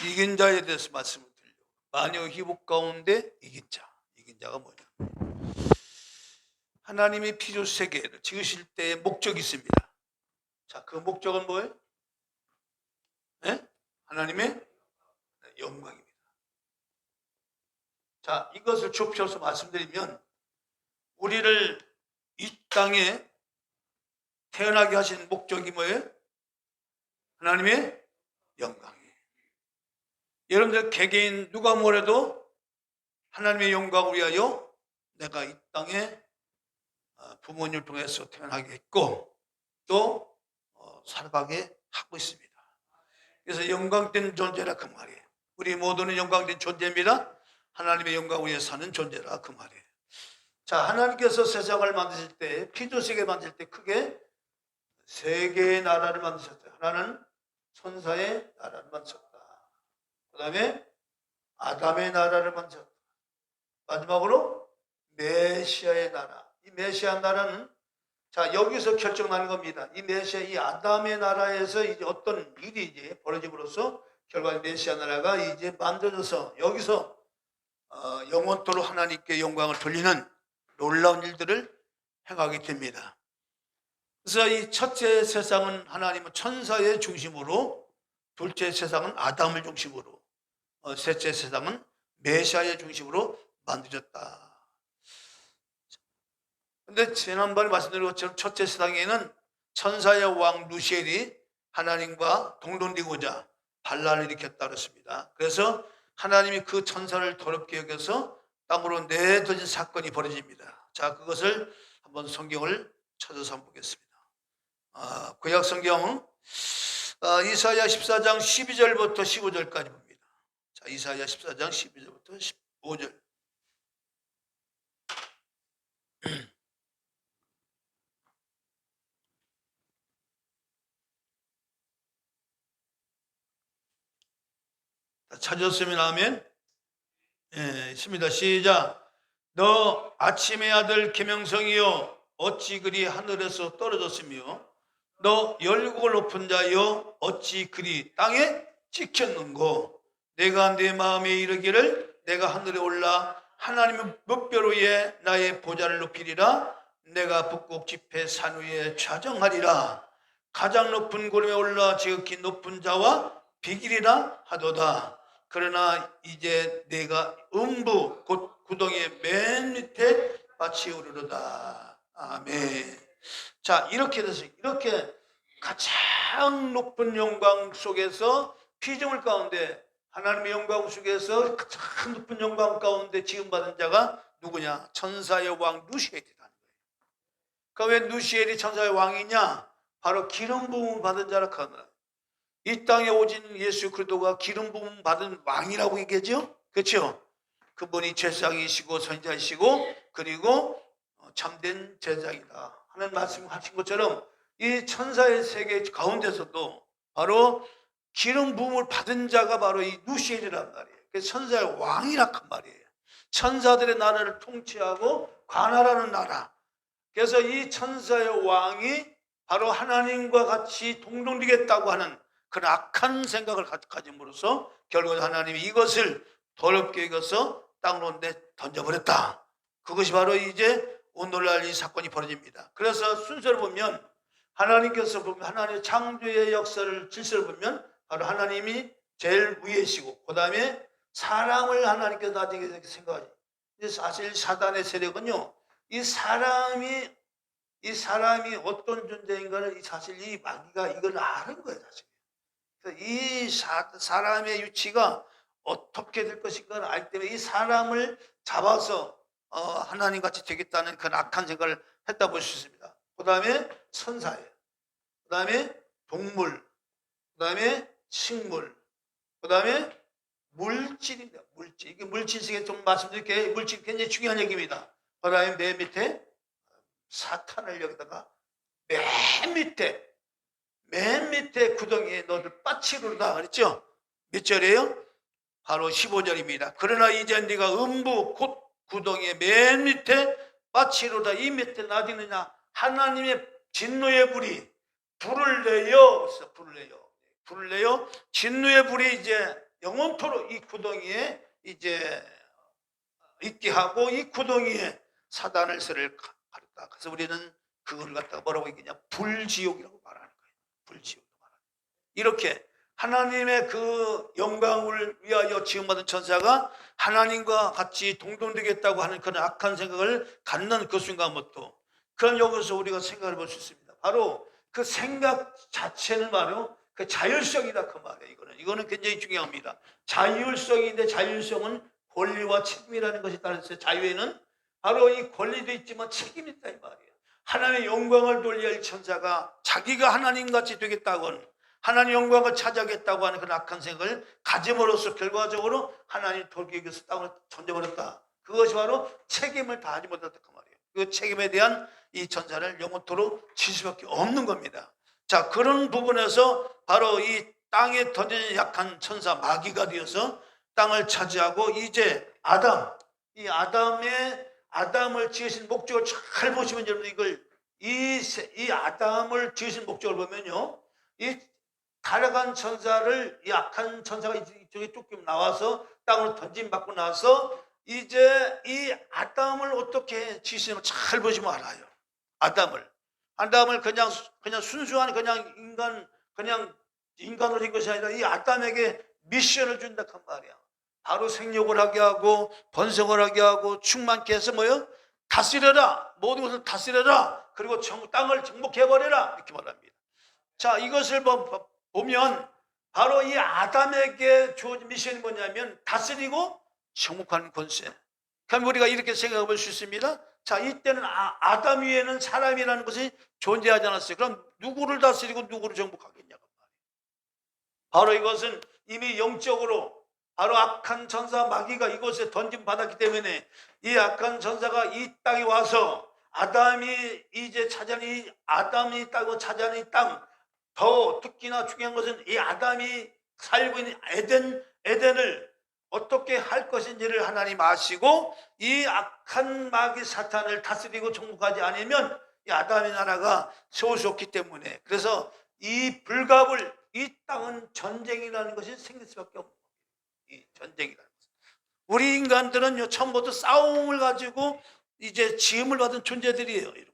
이긴 자에 대해서 말씀을 드리려고. 마녀 희복 가운데 이긴 자. 이긴 자가 뭐냐? 하나님이 피조 세계를 지으실 때의 목적이 있습니다. 자, 그 목적은 뭐예요? 네? 하나님의 영광입니다. 자, 이것을 좁혀서 말씀드리면 우리를 이 땅에 태어나게 하신 목적이 뭐예요? 하나님의 영광이에요. 여러분들 개개인 누가 뭐래도 하나님의 영광을 위하여 내가 이 땅에 부모님을 통해서 태어나게 했고 또 살아가게 하고 있습니다. 그래서 영광된 존재라 그 말이에요. 우리 모두는 영광된 존재입니다. 하나님의 영광을 위해 사는 존재라 그 말이에요. 자, 하나님께서 세상을 만드실 때, 피조세계 만드실 때 크게 세 개의 나라를 만드셨어요. 하나는 천사의 나라를 만드셨다. 그 다음에 아담의 나라를 만드셨다. 마지막으로 메시아의 나라. 이 메시아 나라는 자, 여기서 결정나는 겁니다. 이 메시아, 이 아담의 나라에서 이제 어떤 일이 이제 벌어짐으로써 결과 메시아 나라가 이제 만들어져서 여기서 영원토록 하나님께 영광을 돌리는 놀라운 일들을 행하게 됩니다. 그래서 이 첫째 세상은 하나님은 천사의 중심으로, 둘째 세상은 아담을 중심으로, 셋째 세상은 메시아의 중심으로 만들어졌다. 근데 지난번에 말씀드린 것처럼 첫째 세상에는 천사의 왕 루시엘이 하나님과 동론되고자 반란을 일으켰다 그랬습니다. 그래서 하나님이 그 천사를 더럽게 여겨서 땅으로 내던진 사건이 벌어집니다. 자, 그것을 한번 성경을 찾아서 한번 보겠습니다. 구약 성경 이사야 14장 12절부터 15절까지 봅니다. 자, 이사야 14장 12절부터 15절. 찾았으면 아멘. 예, 있습니다. 시작. 너 아침의 아들 계명성이여 어찌 그리 하늘에서 떨어졌으며 너 열국을 높은 자여 어찌 그리 땅에 찍혔는고. 내가 내 마음에 이르기를 내가 하늘에 올라 하나님의 뭇별 위에 나의 보좌를 높이리라. 내가 북극 지폐 산 위에 좌정하리라. 가장 높은 구름에 올라 지극히 높은 자와 비길이라 하도다. 그러나 이제 내가 음부 곧 구덩이의 맨 밑에 밭이 오르르다. 아멘. 자, 이렇게 돼서 이렇게 가장 높은 영광 속에서 피조물 가운데 하나님의 영광 속에서 가장 높은 영광 가운데 지음받은 자가 누구냐? 천사의 왕 루시엘이라는 거예요. 그러니까 왜 루시엘이 천사의 왕이냐? 바로 기름 부음을 받은 자라 하더라. 이 땅에 오진 예수 그리스도가 기름 부음 받은 왕이라고 얘기하죠. 그렇죠? 그분이 제사장이시고 선지자이시고 그리고 참된 제사장이다 하는 말씀하신 것처럼 이 천사의 세계 가운데서도 바로 기름 부음을 받은 자가 바로 이 루시엘이란 말이에요. 그래서 천사의 왕이란 말이에요. 천사들의 나라를 통치하고 관할하는 나라. 그래서 이 천사의 왕이 바로 하나님과 같이 동등되겠다고 하는 그런 악한 생각을 가짐으로써 결국 하나님이 이것을 더럽게 여겨서 땅으로 던져버렸다. 그것이 바로 이제 오늘날 이 사건이 벌어집니다. 그래서 순서를 보면 하나님께서 보면 하나님의 창조의 역사를 질서를 보면 바로 하나님이 제일 위에시고 그 다음에 사람을 하나님께서 나중에 생각하지. 사실 사단의 세력은요, 이 사람이 어떤 존재인가를 사실 이 마귀가 이걸 아는 거예요, 사실. 이 사람의 유치가 어떻게 될 것인가를 알 때문에 이 사람을 잡아서 하나님같이 되겠다는 그런 악한 생각을 했다 볼 수 있습니다. 그 다음에 천사예요. 그 다음에 동물, 그 다음에 식물, 그 다음에 물질입니다. 물질. 이게 물질식에 좀 말씀드릴게요. 물질 굉장히 중요한 얘기입니다. 그 다음에 맨 밑에 사탄을 여기다가 맨 밑에 구덩이에 너를 빠치르다 그랬죠? 몇 절이에요? 바로 15절입니다. 그러나 이제 네가 음부 곧 구덩이의 맨 밑에 빠치르다. 이 밑에 나디느냐? 하나님의 진노의 불이 불을 내요. 진노의 불이 이제 영원토록 이 구덩이에 이제 있게 하고 이 구덩이에 사단을 세를 가렸다. 그래서 우리는 그걸 갖다가 뭐라고 얘기냐? 불지옥이라고 말하는 거예요. 불지옥. 이렇게 하나님의 그 영광을 위하여 지음받은 천사가 하나님과 같이 동등되겠다고 하는 그런 악한 생각을 갖는 그 순간부터, 그럼 여기서 우리가 생각을 볼 수 있습니다. 바로 그 생각 자체는 바로 그 자율성이다 그 말이에요. 이거는 굉장히 중요합니다. 자율성인데 자율성은 권리와 책임이라는 것이 따라서 자유에는 바로 이 권리도 있지만 책임이 있다 이 말이에요. 하나님의 영광을 돌려야 할 천사가 자기가 하나님같이 되겠다고는, 하나님 영광을 차지하겠다고 하는 그런 악한 생각을 가짐으로써 결과적으로 하나님 돌기에서 땅을 던져버렸다. 그것이 바로 책임을 다하지 못했다 그 말이에요. 그 책임에 대한 이 천사를 영원토록 질 수밖에 없는 겁니다. 자, 그런 부분에서 바로 이 땅에 던져진 약한 천사 마귀가 되어서 땅을 차지하고, 이제 이 아담을 지으신 목적을 잘 보시면 여러분, 이걸 이 아담을 지으신 목적을 보면요, 이 타락한 천사를, 이 악한 천사가 이쪽에 쫓겨 나와서 땅으로 던짐받고 나서 이제 이 아담을 어떻게 지으시는지 잘 보시면 알아요. 아담을 그냥 순수한 그냥 인간으로 된 것이 아니라 이 아담에게 미션을 준다 한 말이야. 바로 생육을 하게 하고 번성을 하게 하고 충만케 해서 뭐요? 다스려라. 모든 것을 다스려라. 그리고 땅을 정복해버려라. 이렇게 말합니다. 자, 이것을 보면 바로 이 아담에게 주어진 미션이 뭐냐면 다스리고 정복하는 권세. 그럼 우리가 이렇게 생각해 볼 수 있습니다. 자, 이때는 아담 위에는 사람이라는 것이 존재하지 않았어요. 그럼 누구를 다스리고 누구를 정복하겠냐고 말이에요. 바로 이것은 이미 영적으로 바로 악한 천사 마귀가 이곳에 던짐받았기 때문에 이 악한 천사가 이 땅에 와서 아담이 이제 아담이 따고 차지하는 이 땅, 더 특히나 중요한 것은 이 아담이 살고 있는 에덴을 어떻게 할 것인지를 하나님 아시고, 이 악한 마귀 사탄을 다스리고 정복하지 않으면 이 아담의 나라가 세울 수 없기 때문에, 그래서 이 불갑을, 이 땅은 전쟁이라는 것이 생길 수밖에 없는 거예요. 이 전쟁이라는 것. 우리 인간들은요, 처음부터 싸움을 가지고 이제 지음을 받은 존재들이에요, 여러분.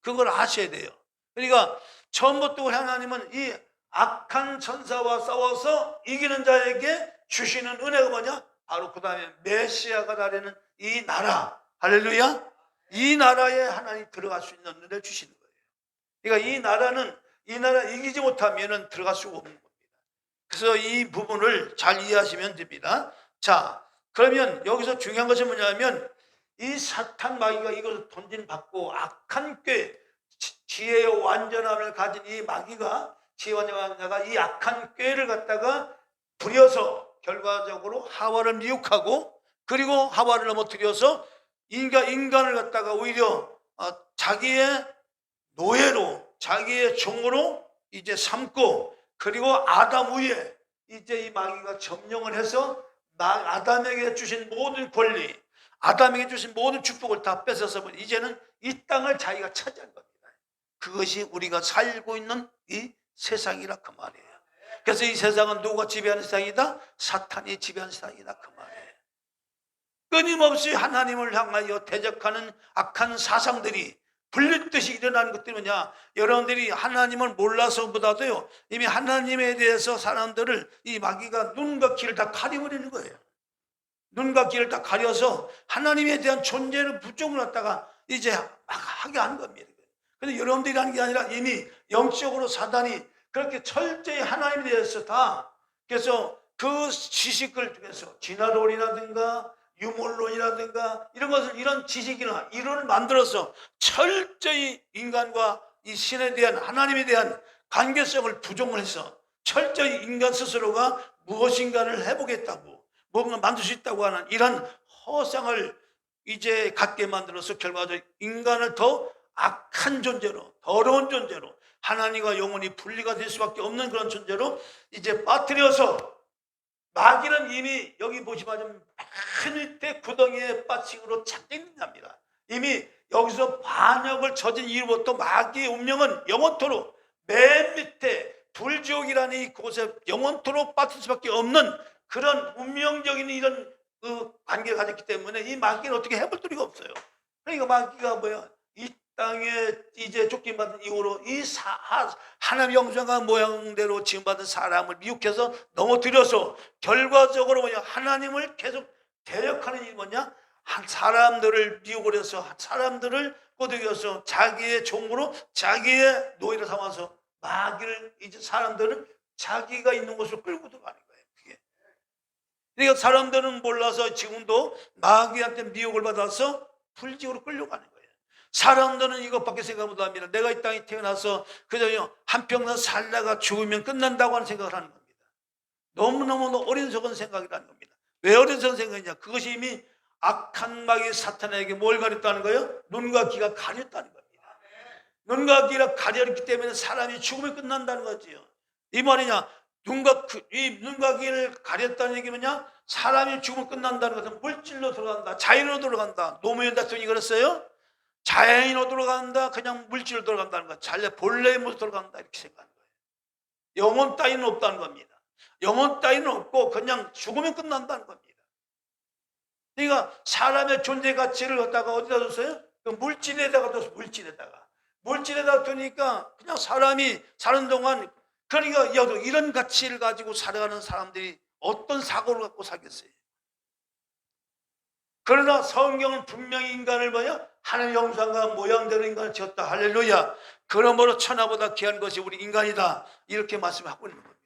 그걸 아셔야 돼요. 그러니까 처음부터 하나님은 이 악한 천사와 싸워서 이기는 자에게 주시는 은혜가 뭐냐? 바로 그 다음에 메시아가 나라는 이 나라, 할렐루야, 이 나라에 하나님 들어갈 수 있는 은혜를 주시는 거예요. 그러니까 이 나라 이기지 못하면 들어갈 수가 없는 겁니다. 그래서 이 부분을 잘 이해하시면 됩니다. 자, 그러면 여기서 중요한 것은 뭐냐면 이 사탄 마귀가 이것을 던짐받고 악한 꾀, 지혜의 완전함을 가진 이 마귀가, 지혜의 완전한 자가 이 악한 꾀를 갖다가 부려서 결과적으로 하와를 미혹하고, 그리고 하와를 넘어뜨려서 인간을 갖다가 오히려 자기의 노예로, 자기의 종으로 이제 삼고, 그리고 아담 위에 이제 이 마귀가 점령을 해서 아담에게 주신 모든 권리, 아담에게 주신 모든 축복을 다 뺏어서 이제는 이 땅을 자기가 차지한 겁니다. 그것이 우리가 살고 있는 이 세상이라 그 말이에요. 그래서 이 세상은 누가 지배하는 세상이다? 사탄이 지배하는 세상이다 그 말이에요. 끊임없이 하나님을 향하여 대적하는 악한 사상들이 불릿듯이 일어나는 것들이 뭐냐? 여러분들이 하나님을 몰라서보다도요, 이미 하나님에 대해서 사람들을 이 마귀가 눈과 귀를 다 가려버리는 거예요. 눈과 귀를 다 가려서 하나님에 대한 존재를 부정을 갖다가 이제 하게 하는 겁니다. 근데 여러분들이 하는 게 아니라 이미 영적으로 사단이 그렇게 철저히 하나님에 대해서 다, 그래서 그 지식을 통해서 진화론이라든가 유물론이라든가 이런 것을, 이런 지식이나 이론을 만들어서 철저히 인간과 이 신에 대한, 하나님에 대한 관계성을 부정을 해서 철저히 인간 스스로가 무엇인가를 해보겠다고, 뭔가 만들 수 있다고 하는 이런 허상을 이제 갖게 만들어서 결과적으로 인간을 더 악한 존재로, 더러운 존재로, 하나님과 영원히 분리가 될 수밖에 없는 그런 존재로 이제 빠뜨려서, 마귀는 이미 여기 보시면 큰일대 구덩이에 빠칭으로 착정합니다. 이미 여기서 반역을 저진 이후부터 마귀의 운명은 영원토록 맨 밑에 불지옥이라는 이 곳에 영원토록 빠질 수밖에 없는 그런 운명적인 이런 그 관계를 가졌기 때문에 이 마귀는 어떻게 해볼 도리가 없어요. 그러니까 마귀가 뭐야? 이 땅에 이제 쫓김받은 이후로 하나님의 형상과 모양대로 지음받은 사람을 미혹해서 넘어뜨려서 결과적으로 뭐냐? 하나님을 계속 대역하는 일이 뭐냐? 한 사람들을 미혹을 해서 사람들을 꼬드겨서 자기의 종으로 자기의 노예를 삼아서 마귀를 이제 사람들은 자기가 있는 곳으로 끌고 들어가는 거예요. 그게. 그러니까 사람들은 몰라서 지금도 마귀한테 미혹을 받아서 불지옥으로 끌려가는 거예요. 사람들은 이것밖에 생각 못합니다. 내가 이 땅에 태어나서 그저 한평생 살다가 죽으면 끝난다고 하는 생각을 하는 겁니다. 너무너무 어리석은 생각이라는 겁니다. 왜 어리석은 생각이냐? 그것이 이미 악한 마귀 사탄에게 뭘 가렸다는 거예요? 눈과 귀가 가렸다는 겁니다. 눈과 귀가 가렸기 때문에 사람이 죽으면 끝난다는 거지요. 이 말이냐? 눈과 귀를 가렸다는 얘기 뭐냐? 사람이 죽으면 끝난다는 것은 물질로 들어간다, 자연으로 들어간다. 노무현 대통령이 그랬어요. 자연으로 들어간다, 그냥 물질로 들어간다는 거. 본래의 모습으로 들어간다, 이렇게 생각하는 거예요. 영혼 따위는 없다는 겁니다. 영혼 따위는 없고 그냥 죽으면 끝난다는 겁니다. 그러니까 사람의 존재 가치를 갖다가 어디다 뒀어요? 그 물질에다가 뒀어요. 물질에다가 두니까 그냥 사람이 사는 동안, 그러니까 이런 가치를 가지고 살아가는 사람들이 어떤 사고를 갖고 살겠어요? 그러나 성경은 분명히 인간을 뭐야? 하나님의 형상과 모양대로 인간을 지었다. 할렐루야. 그러므로 천하보다 귀한 것이 우리 인간이다. 이렇게 말씀하고 있는 겁니다.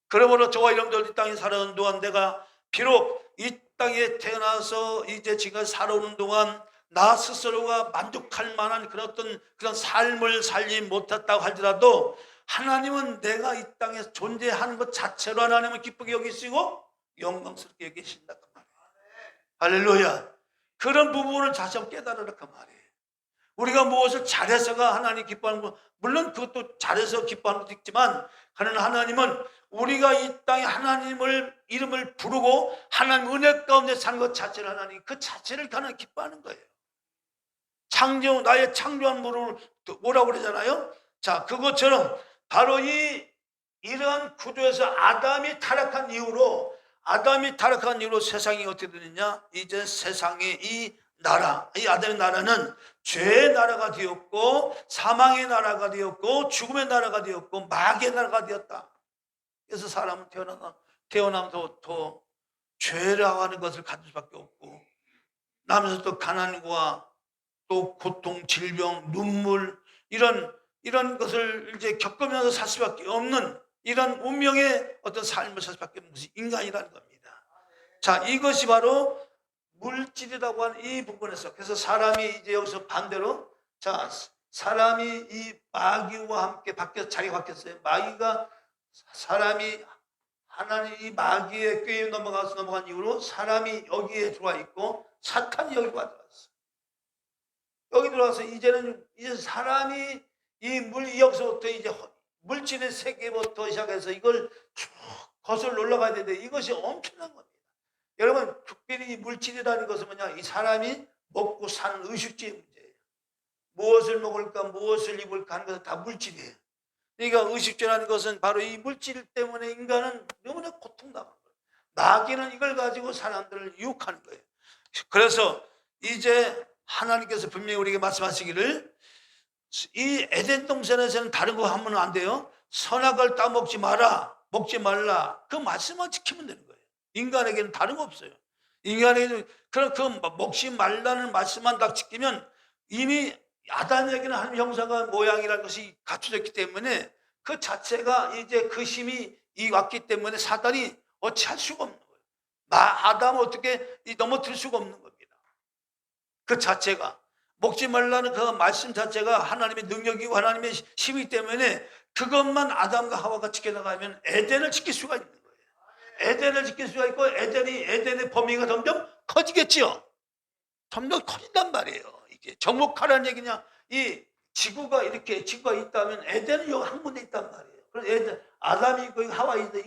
그러므로 저와 여러분들 이 땅에 살아오는 동안 내가 비록 이 땅에 태어나서 이제 지금 살아오는 동안 나 스스로가 만족할 만한 그런 삶을 살지 못했다고 할지라도 하나님은 내가 이 땅에 존재하는 것 자체로 하나님은 기쁘게 여기시고 영광스럽게 여기신다 그 말이에요. 할렐루야. 그런 부분을 다시 한번 깨달으라 그 말이에요. 우리가 무엇을 잘해서가 하나님 기뻐하는 거, 물론 그것도 잘해서 기뻐하는 것도 있지만, 그러나 하나님은 우리가 이 땅에 하나님을 이름을 부르고 하나님 은혜 가운데 사는 것 자체를 하나님 그 자체를 하나님 기뻐하는 거예요. 나의 창조한 물을 뭐라고 그러잖아요. 자, 그것처럼 바로 이러한 구조에서 아담이 타락한 이후로 세상이 어떻게 되느냐? 이제 세상의 이 아담의 나라는 죄의 나라가 되었고, 사망의 나라가 되었고, 죽음의 나라가 되었고, 마귀의 나라가 되었다. 그래서 사람은 태어나면서부터 죄라고 하는 것을 가질 수밖에 없고, 나면서 또 가난과 또 고통, 질병, 눈물, 이런 것을 이제 겪으면서 살 수밖에 없는 이런 운명의 어떤 삶을 살 수밖에 없는 것이 인간이라는 겁니다. 자, 이것이 바로 물질이라고 하는 이 부분에서, 그래서 사람이 이제 여기서 반대로, 자, 사람이 이 마귀와 함께 자리가 바뀌었어요. 사람이 하나님 이 마귀의 꾀에 넘어간 이후로 사람이 여기에 들어와 있고 사탄이 여기 들어왔어. 여기 들어와서 이제 사람이 여기서부터 이제 물질의 세계부터 시작해서 이걸 쭉 거슬러 올라가야 되는데 이것이 엄청난 겁니다. 여러분, 특별히 이 물질이라는 것은 뭐냐? 이 사람이 먹고 사는 의식주의 문제예요. 무엇을 먹을까, 무엇을 입을까 하는 것은 다 물질이에요. 그러니까 의식주라는 것은 바로 이 물질 때문에 인간은 너무나 고통당하는 거예요. 마귀는 이걸 가지고 사람들을 유혹하는 거예요. 그래서 이제 하나님께서 분명히 우리에게 말씀하시기를, 이 에덴 동산에서는 다른 거 하면 안 돼요. 선악을 따먹지 말라. 그 말씀만 지키면 되는 거예요. 인간에게는 다른 거 없어요. 인간에게는 그 먹지 말라는 말씀만 딱 지키면 이미 아담에게는 하나님 형상과 모양이라는 것이 갖춰졌기 때문에 그 자체가 이제 그 힘이 왔기 때문에 사단이 어찌할 수가 없는 거예요. 아담을 어떻게 넘어뜨릴 수가 없는 겁니다. 그 자체가 먹지 말라는 그 말씀 자체가 하나님의 능력이고 하나님의 힘이기 때문에 그것만 아담과 하와가 지켜나가면 에덴을 지킬 수가 있는 거예요. 에덴을 지킬 수가 있고 에덴의 범위가 점점 커지겠죠. 점점 커진단 말이에요. 이게 정복하라는 얘기냐? 이 지구가 있다면 에덴은 여기 한 군데 있단 말이에요. 그래서 아담이 그 하와 있는데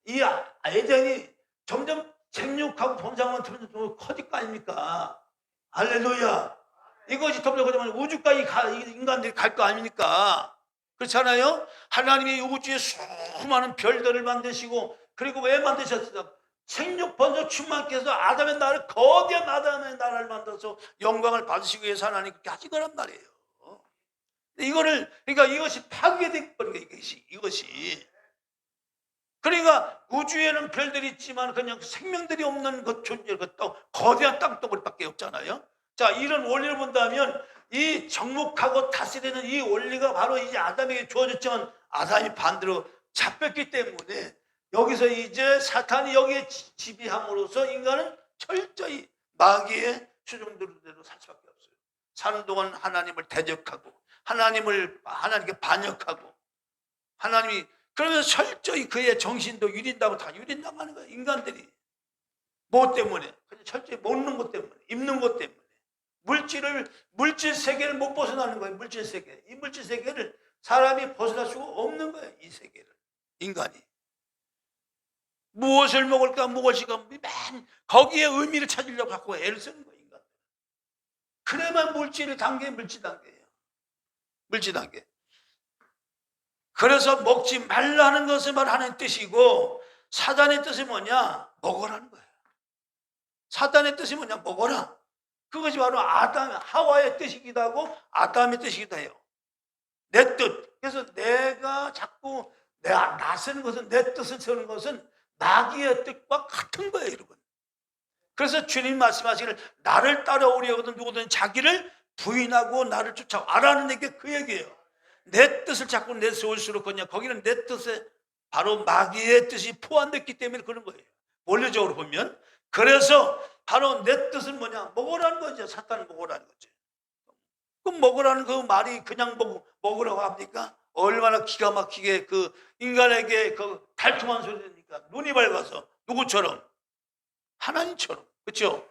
이 에덴이 점점 생육하고 번성하면 점점 커질 거 아닙니까? 할렐루야. 이것이 점점 커지면 우주까지 인간들이 갈 거 아닙니까? 그렇잖아요? 하나님이 우주에 수많은 별들을 만드시고, 그리고 왜 만드셨어요? 생육 번성 충만케 해서 아담의 나라를, 거대한 아담의 나라를 만들어서 영광을 받으시기 위해서 하나님 그렇게 하신 거란 말이에요. 이거를, 그러니까 이것이 파괴된 거니까, 이것이. 그러니까 우주에는 별들이 있지만 그냥 생명들이 없는 그 존재, 그 거대한 땅덩어리밖에 없잖아요. 자, 이런 원리를 본다면 이 정복하고 다스리는 이 원리가 바로 이제 아담에게 주어졌지만 아담이 반대로 잡혔기 때문에 여기서 이제 사탄이 여기에 지배함으로써 인간은 철저히 마귀의 추종대로 살 수밖에 없어요. 사는 동안 하나님을 대적하고 하나님께 반역하고, 하나님이 그러면서 철저히 그의 정신도 유린다고 다 유린당하는 거예요. 인간들이 뭐 때문에? 그냥 철저히 먹는 것 때문에, 입는 것 때문에, 물질 세계를 못 벗어나는 거예요. 물질 세계, 이 물질 세계를 사람이 벗어날 수가 없는 거예요. 이 세계를 인간이 무엇을 먹을까, 무엇이가 맨 거기에 의미를 찾으려고 자꾸 애를 쓰는 거예요. 인간. 그래만 물질 단계예요. 물질 단계. 그래서 먹지 말라는 것을 말하는 뜻이고, 사단의 뜻이 뭐냐? 먹으라는 거예요. 사단의 뜻이 뭐냐? 먹어라. 그것이 바로 하와의 뜻이기도 하고 아담의 뜻이기도 해요. 내 뜻. 그래서 내가 자꾸 나서는 것은, 내 뜻을 세우는 것은 마귀의 뜻과 같은 거예요, 여러분. 그래서 주님 말씀하시기를 나를 따라오려거든 누구든 자기를 부인하고 나를 쫓아오라. 알아는 게 그 얘기예요. 내 뜻을 자꾸 내세울수록 그냥 거기는 내 뜻에 바로 마귀의 뜻이 포함됐기 때문에 그런 거예요. 원리적으로 보면. 그래서 바로 내 뜻은 뭐냐? 먹으라는 거죠. 사탄은 먹으라는 거죠. 그럼 먹으라는 그 말이 그냥 먹으라고 합니까? 얼마나 기가 막히게 그 인간에게 그 달콤한 소리 들으니까 눈이 밝아서, 누구처럼? 하나님처럼. 그렇죠?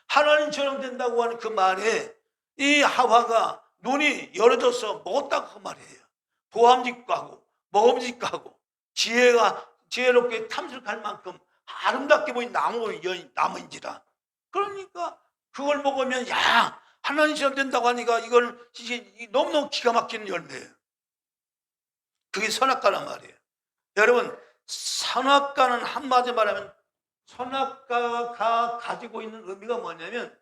하나님처럼 된다고 하는 그 말에 이 하와가 눈이 열어져서 먹었다고 그 말이에요. 보암직도 하고 먹음직도 하고 지혜롭게 탐색할 만큼 아름답게 보인 나무인지라. 그러니까 그걸 먹으면 야, 하나님처럼 된다고 하니까 이건 너무너무 기가 막히는 열매예요. 그게 선악과란 말이에요. 여러분, 선악과는 한마디 말하면, 선악과가 가지고 있는 의미가 뭐냐면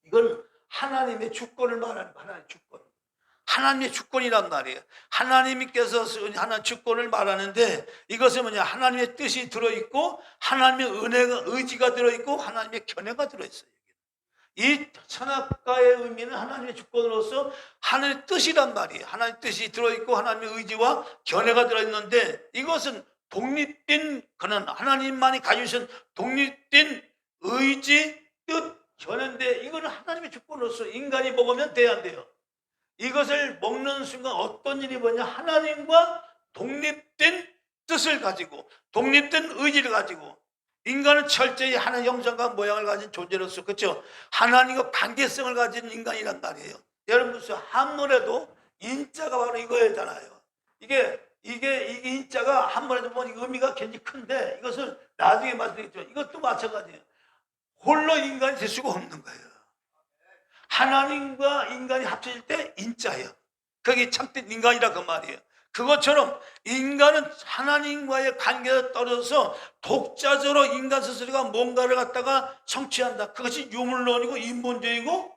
이건 하나님의 주권을 말하는 거예요. 하나님의 주권. 하나님의 주권이란 말이에요. 하나님께서 하나님의 주권을 말하는데 이것은 뭐냐? 하나님의 뜻이 들어있고 하나님의 은혜가, 의지가 들어있고 하나님의 견해가 들어있어요. 이 선악과의 의미는 하나님의 주권으로서 하나님의 뜻이란 말이에요. 하나님의 뜻이 들어있고 하나님의 의지와 견해가 들어있는데 이것은 독립된, 그는 하나님만이 가지신 독립된 의지, 뜻, 견해인데 이거는 하나님의 주권으로서 인간이 먹으면 돼야 안 돼요. 이것을 먹는 순간 어떤 일이 뭐냐? 하나님과 독립된 뜻을 가지고 독립된 의지를 가지고, 인간은 철저히 하나님의 형상과 모양을 가진 존재로서, 그렇죠? 하나님과 관계성을 가진 인간이란 말이에요. 여러분, 무슨 한문에도 인자가 바로 이거잖아요. 이게 인자가 한문에도 보면 의미가 굉장히 큰데 이것을 나중에 말씀드리겠지만 이것도 마찬가지예요. 홀로 인간이 될 수가 없는 거예요. 하나님과 인간이 합쳐질 때 인자예요. 그게 참된 인간이라 그 말이에요. 그것처럼 인간은 하나님과의 관계가 떨어져서 독자적으로 인간 스스로가 뭔가를 갖다가 성취한다. 그것이 유물론이고 인본주의고,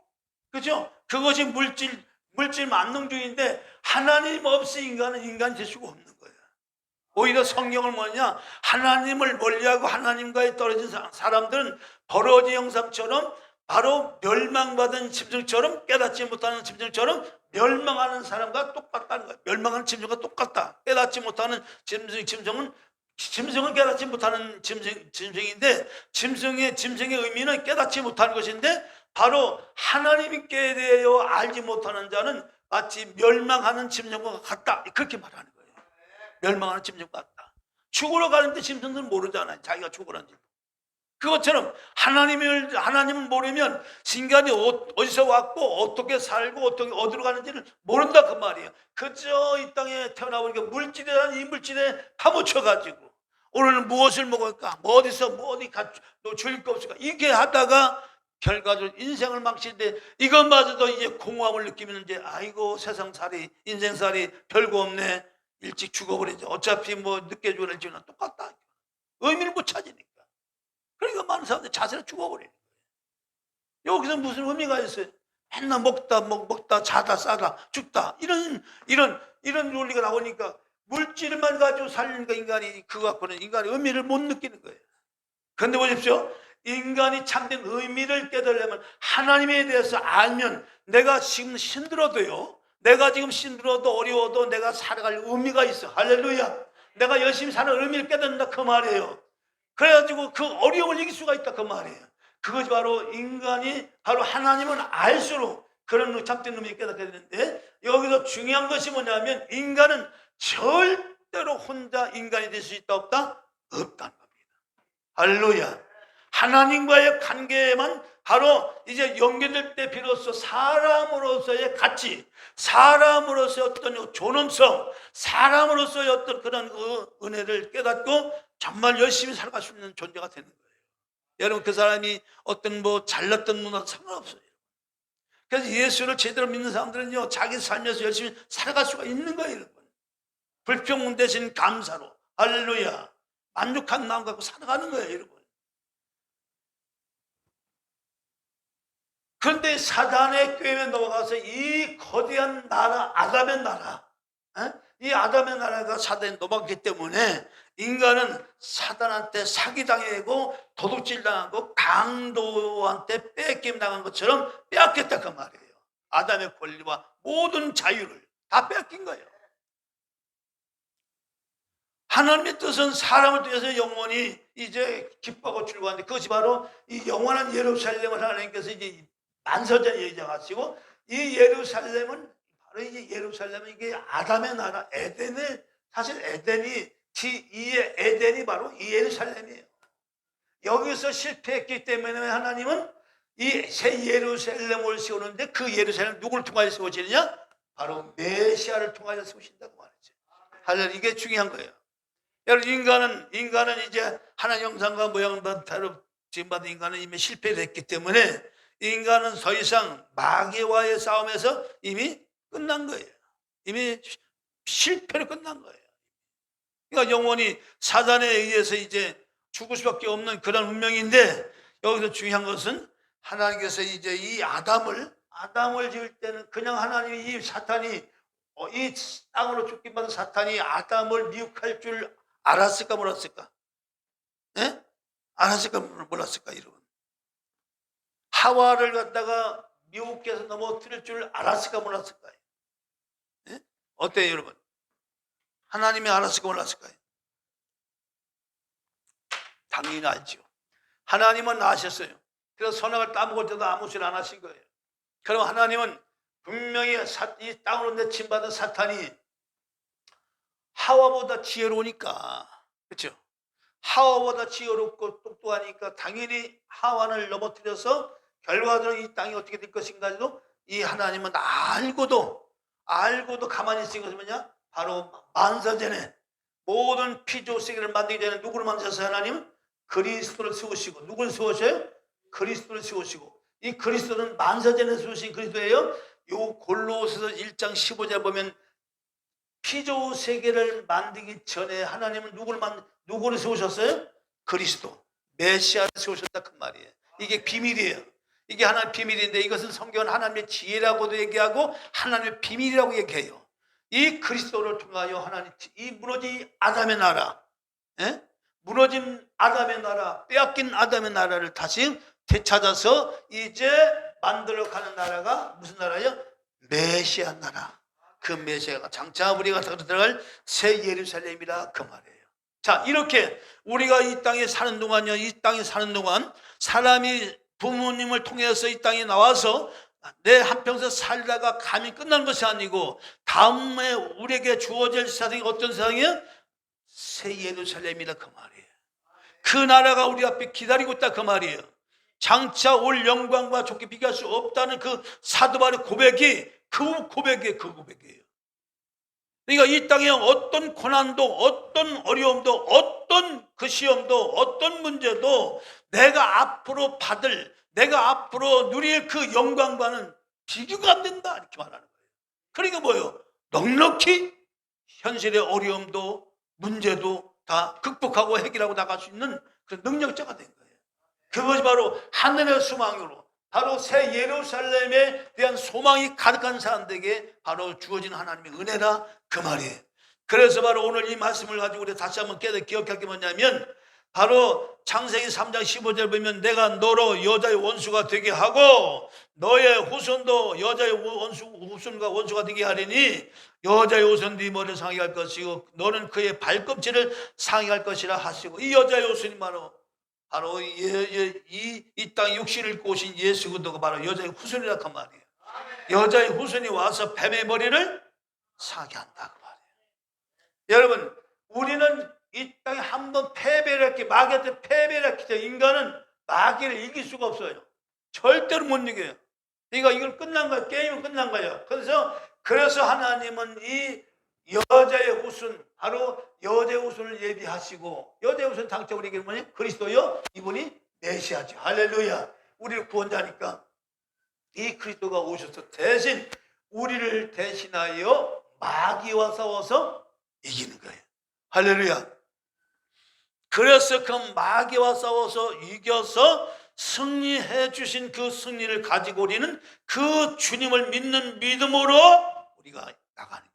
그죠? 그것이 물질 만능주의인데 하나님 없이 인간은 인간이 될 수가 없는 거예요. 오히려 성경을 뭐냐? 하나님을 멀리하고 하나님과에 떨어진 사람들은 버러지 형상처럼, 바로 멸망받은 짐승처럼, 깨닫지 못하는 짐승처럼 멸망하는 사람과 똑같다는 거예요. 멸망하는 짐승과 똑같다. 깨닫지 못하는 짐승은 깨닫지 못하는 짐승인데, 짐승의 의미는 깨닫지 못하는 것인데, 바로 하나님께 대하여 알지 못하는 자는 마치 멸망하는 짐승과 같다. 그렇게 말하는 거예요. 멸망하는 짐승과 같다. 죽으러 가는데 짐승들은 모르잖아요. 자기가 죽으라는지. 그것처럼 하나님을 모르면 인간이 어디서 왔고 어떻게 살고 어떻게 어디로 가는지를 모른다 그 말이에요. 그저 이 땅에 태어나보니까 물질이라는 이 물질에 파묻혀가지고 오늘은 무엇을 먹을까, 뭐 어디서 뭐 어디 줄일 거 없을까, 이게 하다가 결과적으로 인생을 망치는데, 이것마저도 이제 공허함을 느끼면 이제 아이고 세상살이, 인생살이 별거 없네, 일찍 죽어버리죠. 어차피 뭐 늦게 죽을지는 똑같다. 의미를 못 찾으니까. 감사한데 자세가 죽어버려요. 여기서 무슨 의미가 있어요? 맨날 먹다 자다 싸다 죽다 이런 논리가 나오니까 물질만 가지고 살리니까 인간이 그거 갖고는 인간의 의미를 못 느끼는 거예요. 그런데 보십시오. 인간이 참된 의미를 깨달으려면 하나님에 대해서 알면 내가 지금 힘들어도요. 내가 지금 힘들어도 어려워도 내가 살아갈 의미가 있어. 할렐루야. 내가 열심히 사는 의미를 깨닫는다 그 말이에요. 그래가지고 그 어려움을 이길 수가 있다 그 말이에요. 그것이 바로 인간이 바로 하나님을 알수록 그런 참된 의미를 깨닫게 되는데 여기서 중요한 것이 뭐냐면 인간은 절대로 혼자 인간이 될 수 있다 없다? 없다는 겁니다. 할렐루야. 하나님과의 관계에만 바로 이제 연결될 때 비로소 사람으로서의 가치, 사람으로서의 어떤 존엄성, 사람으로서의 어떤 그런 그 은혜를 깨닫고 정말 열심히 살아갈 수 있는 존재가 되는 거예요. 여러분 그 사람이 어떤 뭐 잘났던 문화도 상관없어요. 그래서 예수를 제대로 믿는 사람들은요 자기 삶에서 열심히 살아갈 수가 있는 거예요. 여러분. 불평 대신 감사로 할렐루야 만족한 마음 갖고 살아가는 거예요. 여러분. 그런데 사단의 꾀에 넘어가서 이 거대한 나라 아담의 나라 이 아담의 나라가 사단에 넘어갔기 때문에 인간은 사단한테 사기당하고 도둑질당하고 강도한테 뺏김 당한 것처럼 빼앗겼다 그 말이에요. 아담의 권리와 모든 자유를 다 빼앗긴 거예요. 하나님의 뜻은 사람을 위해서 영원히 이제 기뻐하고 출구하는데 그것이 바로 이 영원한 예루살렘을 하나님께서 이제 만서전에 예정하시고 이 예루살렘은 바로 이제 예루살렘은 이게 아담의 나라 에덴을 사실 에덴이 제2의 에덴이 바로 이 예루살렘이에요. 여기서 실패했기 때문에 하나님은 이 새 예루살렘을 세우는데 그 예루살렘 누구를 통하여 세워지느냐? 바로 메시아를 통하여 세우신다고 말이죠. 할렐루야. 이게 중요한 거예요. 여러분 인간은 이제 하나님 형상과 모양을 지음받은 인간은 이미 실패를 했기 때문에 인간은 더 이상 마귀와의 싸움에서 이미 끝난 거예요. 이미 실패로 끝난 거예요. 그러니까 영원히 사단에 의해서 이제 죽을 수밖에 없는 그런 운명인데 여기서 중요한 것은 하나님께서 이제 이 아담을 지을 때는 그냥 하나님이 이 사탄이 이 땅으로 죽게 받은 사탄이 아담을 미혹할 줄 알았을까 몰랐을까? 예? 알았을까 몰랐을까 여러분? 하와를 갖다가 미혹해서 넘어뜨릴 줄 알았을까 몰랐을까요? 예? 어때요 여러분? 하나님이 알았을까 몰랐을까요? 당연히 알죠. 하나님은 아셨어요. 그래서 선악을 따먹을 때도 아무 소리 안 하신 거예요. 그럼 하나님은 분명히 이 땅으로 내침받은 사탄이 하와보다 지혜로우니까 그렇죠? 하와보다 지혜롭고 똑똑하니까 당연히 하와를 넘어뜨려서 결과적으로 이 땅이 어떻게 될 것인가도 이 하나님은 알고도 가만히 있은 것이 뭐냐? 바로 만사전에 모든 피조 세계를 만들기 전에 누구를 만드셨어요? 하나님은 그리스도를 세우시고 누구를 세우셔요? 그리스도를 세우시고 이 그리스도는 만사전에 세우신 그리스도예요. 요 골로새서 1장 15절 보면 피조 세계를 만들기 전에 하나님은 누구를 세우셨어요? 그리스도 메시아를 세우셨다 그 말이에요. 이게 비밀이에요. 이게 하나님의 비밀인데 이것은 성경은 하나님의 지혜라고도 얘기하고 하나님의 비밀이라고 얘기해요. 이 그리스도를 통하여 하나님 이 무너진 아담의 나라 무너진 아담의 나라 빼앗긴 아담의 나라를 다시 되찾아서 이제 만들어가는 나라가 무슨 나라예요? 메시아 나라. 그 메시아가 장차 우리가 들어갈 새 예루살렘이라 그 말이에요. 자 이렇게 우리가 이 땅에 사는 동안요 이 땅에 사는 동안 사람이 부모님을 통해서 이 땅에 나와서 내 한평생 살다가 감히 끝난 것이 아니고 다음에 우리에게 주어질 세상이 어떤 세상이에요? 새 예루살렘이라 그 말이에요. 그 나라가 우리 앞에 기다리고 있다 그 말이에요. 장차 올 영광과 좋게 비교할 수 없다는 그 사도 바울의 고백이 그 고백이에요. 그러니까 이 땅에 어떤 고난도 어떤 어려움도 어떤 그 시험도 어떤 문제도 내가 앞으로 누릴 그 영광과는 비교가 안 된다 이렇게 말하는 거예요. 그러니까 뭐예요? 넉넉히 현실의 어려움도 문제도 다 극복하고 해결하고 나갈 수 있는 그런 능력자가 된 거예요. 그것이 바로 하늘의 소망으로 바로 새 예루살렘에 대한 소망이 가득한 사람들에게 바로 주어진 하나님의 은혜라 그 말이에요. 그래서 바로 오늘 이 말씀을 가지고 우리 다시 한번 기억할 게 뭐냐면 바로 창세기 3장 15절 보면 내가 너로 여자의 원수가 되게 하고 너의 후손도 여자의 후손과 원수가 되게 하리니 여자의 후손 네 머리를 상하게 할 것이고 너는 그의 발꿈치를 상하게 할 것이라 하시고 이 여자의 후손이 바로 이 땅에 육신을 입고 오신 예수 그리스도가 바로 여자의 후손이라 그 말이에요. 여자의 후손이 와서 뱀의 머리를 상하게 한다 그 말이에요. 여러분 우리는 이 땅에 한번 패배를 했기 마귀한테 패배를 했기 때문에 인간은 마귀를 이길 수가 없어요. 절대로 못 이겨요. 그러니까 이건 끝난 거예요. 게임은 끝난 거예요. 그래서 하나님은 이 여자의 후손 바로 여자의 후손을 예비하시고 여자의 후손 당초 우리에게 뭐냐? 그리스도요. 이분이 메시아죠. 할렐루야. 우리를 구원자니까 이 그리스도가 오셔서 대신 우리를 대신하여 마귀와 싸워서 이기는 거예요. 할렐루야. 그래서 그 마귀와 싸워서 이겨서 승리해 주신 그 승리를 가지고 우리는 그 주님을 믿는 믿음으로 우리가 나가는 거예요.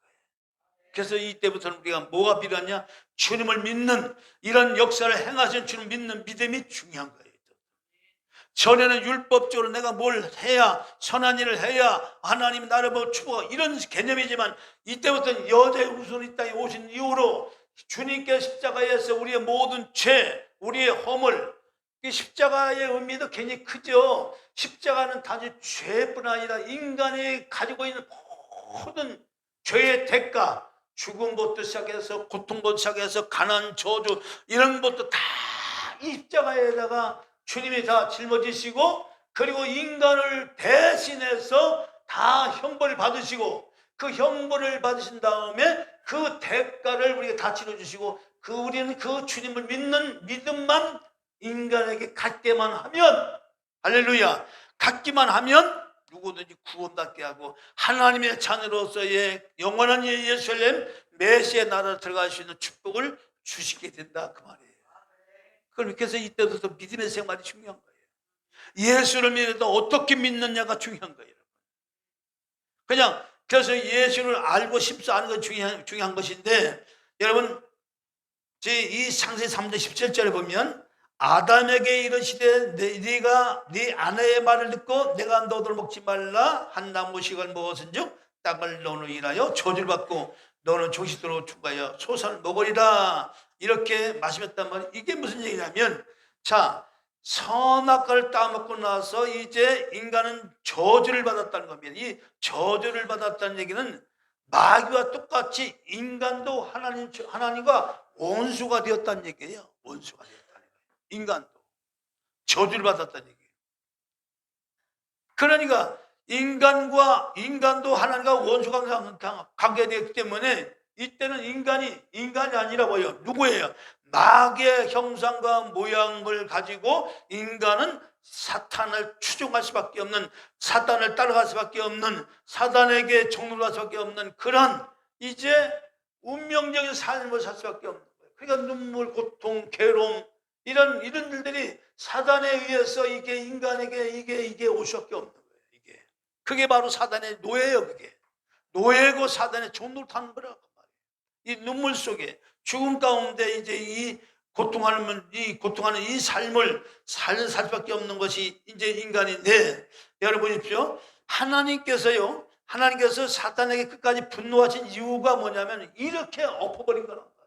그래서 이때부터는 우리가 뭐가 필요하냐? 주님을 믿는 이런 역사를 행하신 주님을 믿는 믿음이 중요한 거예요. 전에는 율법적으로 내가 뭘 해야 선한 일을 해야 하나님이 나를 보고 축복하고 이런 개념이지만 이때부터는 여자의 후손이 이 땅에 오신 이후로 주님께 십자가에서 우리의 모든 죄, 우리의 허물, 이 십자가의 의미도 굉장히 크죠. 십자가는 단지 죄뿐 아니라 인간이 가지고 있는 모든 죄의 대가, 죽음부터 시작해서 고통부터 시작해서 가난, 저주 이런 것도 다 이 십자가에다가 주님이 다 짊어지시고 그리고 인간을 대신해서 다 형벌을 받으시고 그 형벌을 받으신 다음에 그 대가를 우리가 다 치러주시고 우리는 그 주님을 믿는 믿음만 인간에게 갖게만 하면 할렐루야 갖기만 하면 누구든지 구원받게 하고 하나님의 자녀로서의 영원한 예루살렘 메시아의 나라로 들어갈 수 있는 축복을 주시게 된다 그 말이에요. 그래서 이때부터 믿음의 생활이 중요한 거예요. 예수를 믿어도 어떻게 믿느냐가 중요한 거예요. 그냥 그래서 예수를 알고 싶어 하는 건 중요한 것인데 여러분 이 창세기 3장 17절에 보면 아담에게 이르시되 네가 네 아내의 말을 듣고 내가 너를 먹지 말라 한 나무씩을 먹었은즉 땅을 너는 일하여 저주를 받고 너는 조시도로 죽어야 소산을 먹으리라 이렇게 말씀했단 말이에요. 이게 무슨 얘기냐면 자 선악과를 따먹고 나서 이제 인간은 저주를 받았다는 겁니다. 이 저주를 받았다는 얘기는 마귀와 똑같이 인간도 하나님과 원수가 되었다는 얘기예요. 원수가 되었다는 거예요. 인간도 저주를 받았다는 얘기예요. 그러니까 인간도 하나님과 원수가 관계되었기 때문에 이때는 인간이 아니라 뭐예요? 누구예요? 마귀의 형상과 모양을 가지고 인간은 사탄을 추종할 수밖에 없는 사탄을 따라갈 수밖에 없는 사단에게 종로할 수밖에 없는 그런 이제 운명적인 삶을 살 수밖에 없는 거예요. 그러니까 눈물, 고통, 괴로움 이런 일들이 사단에 의해서 이게 인간에게 이게 올 수밖에 없는 거예요. 이게 그게 바로 사단의 노예예요. 그게 노예고 사단의 종로를 타는 거라고 말이에요. 이 눈물 속에 죽음 가운데 이제 이 고통하는 이 삶을 살 수밖에 없는 것이 이제 인간인데 여러분 보십시오. 하나님께서 사탄에게 끝까지 분노하신 이유가 뭐냐면 이렇게 엎어버린 거란 말이에요.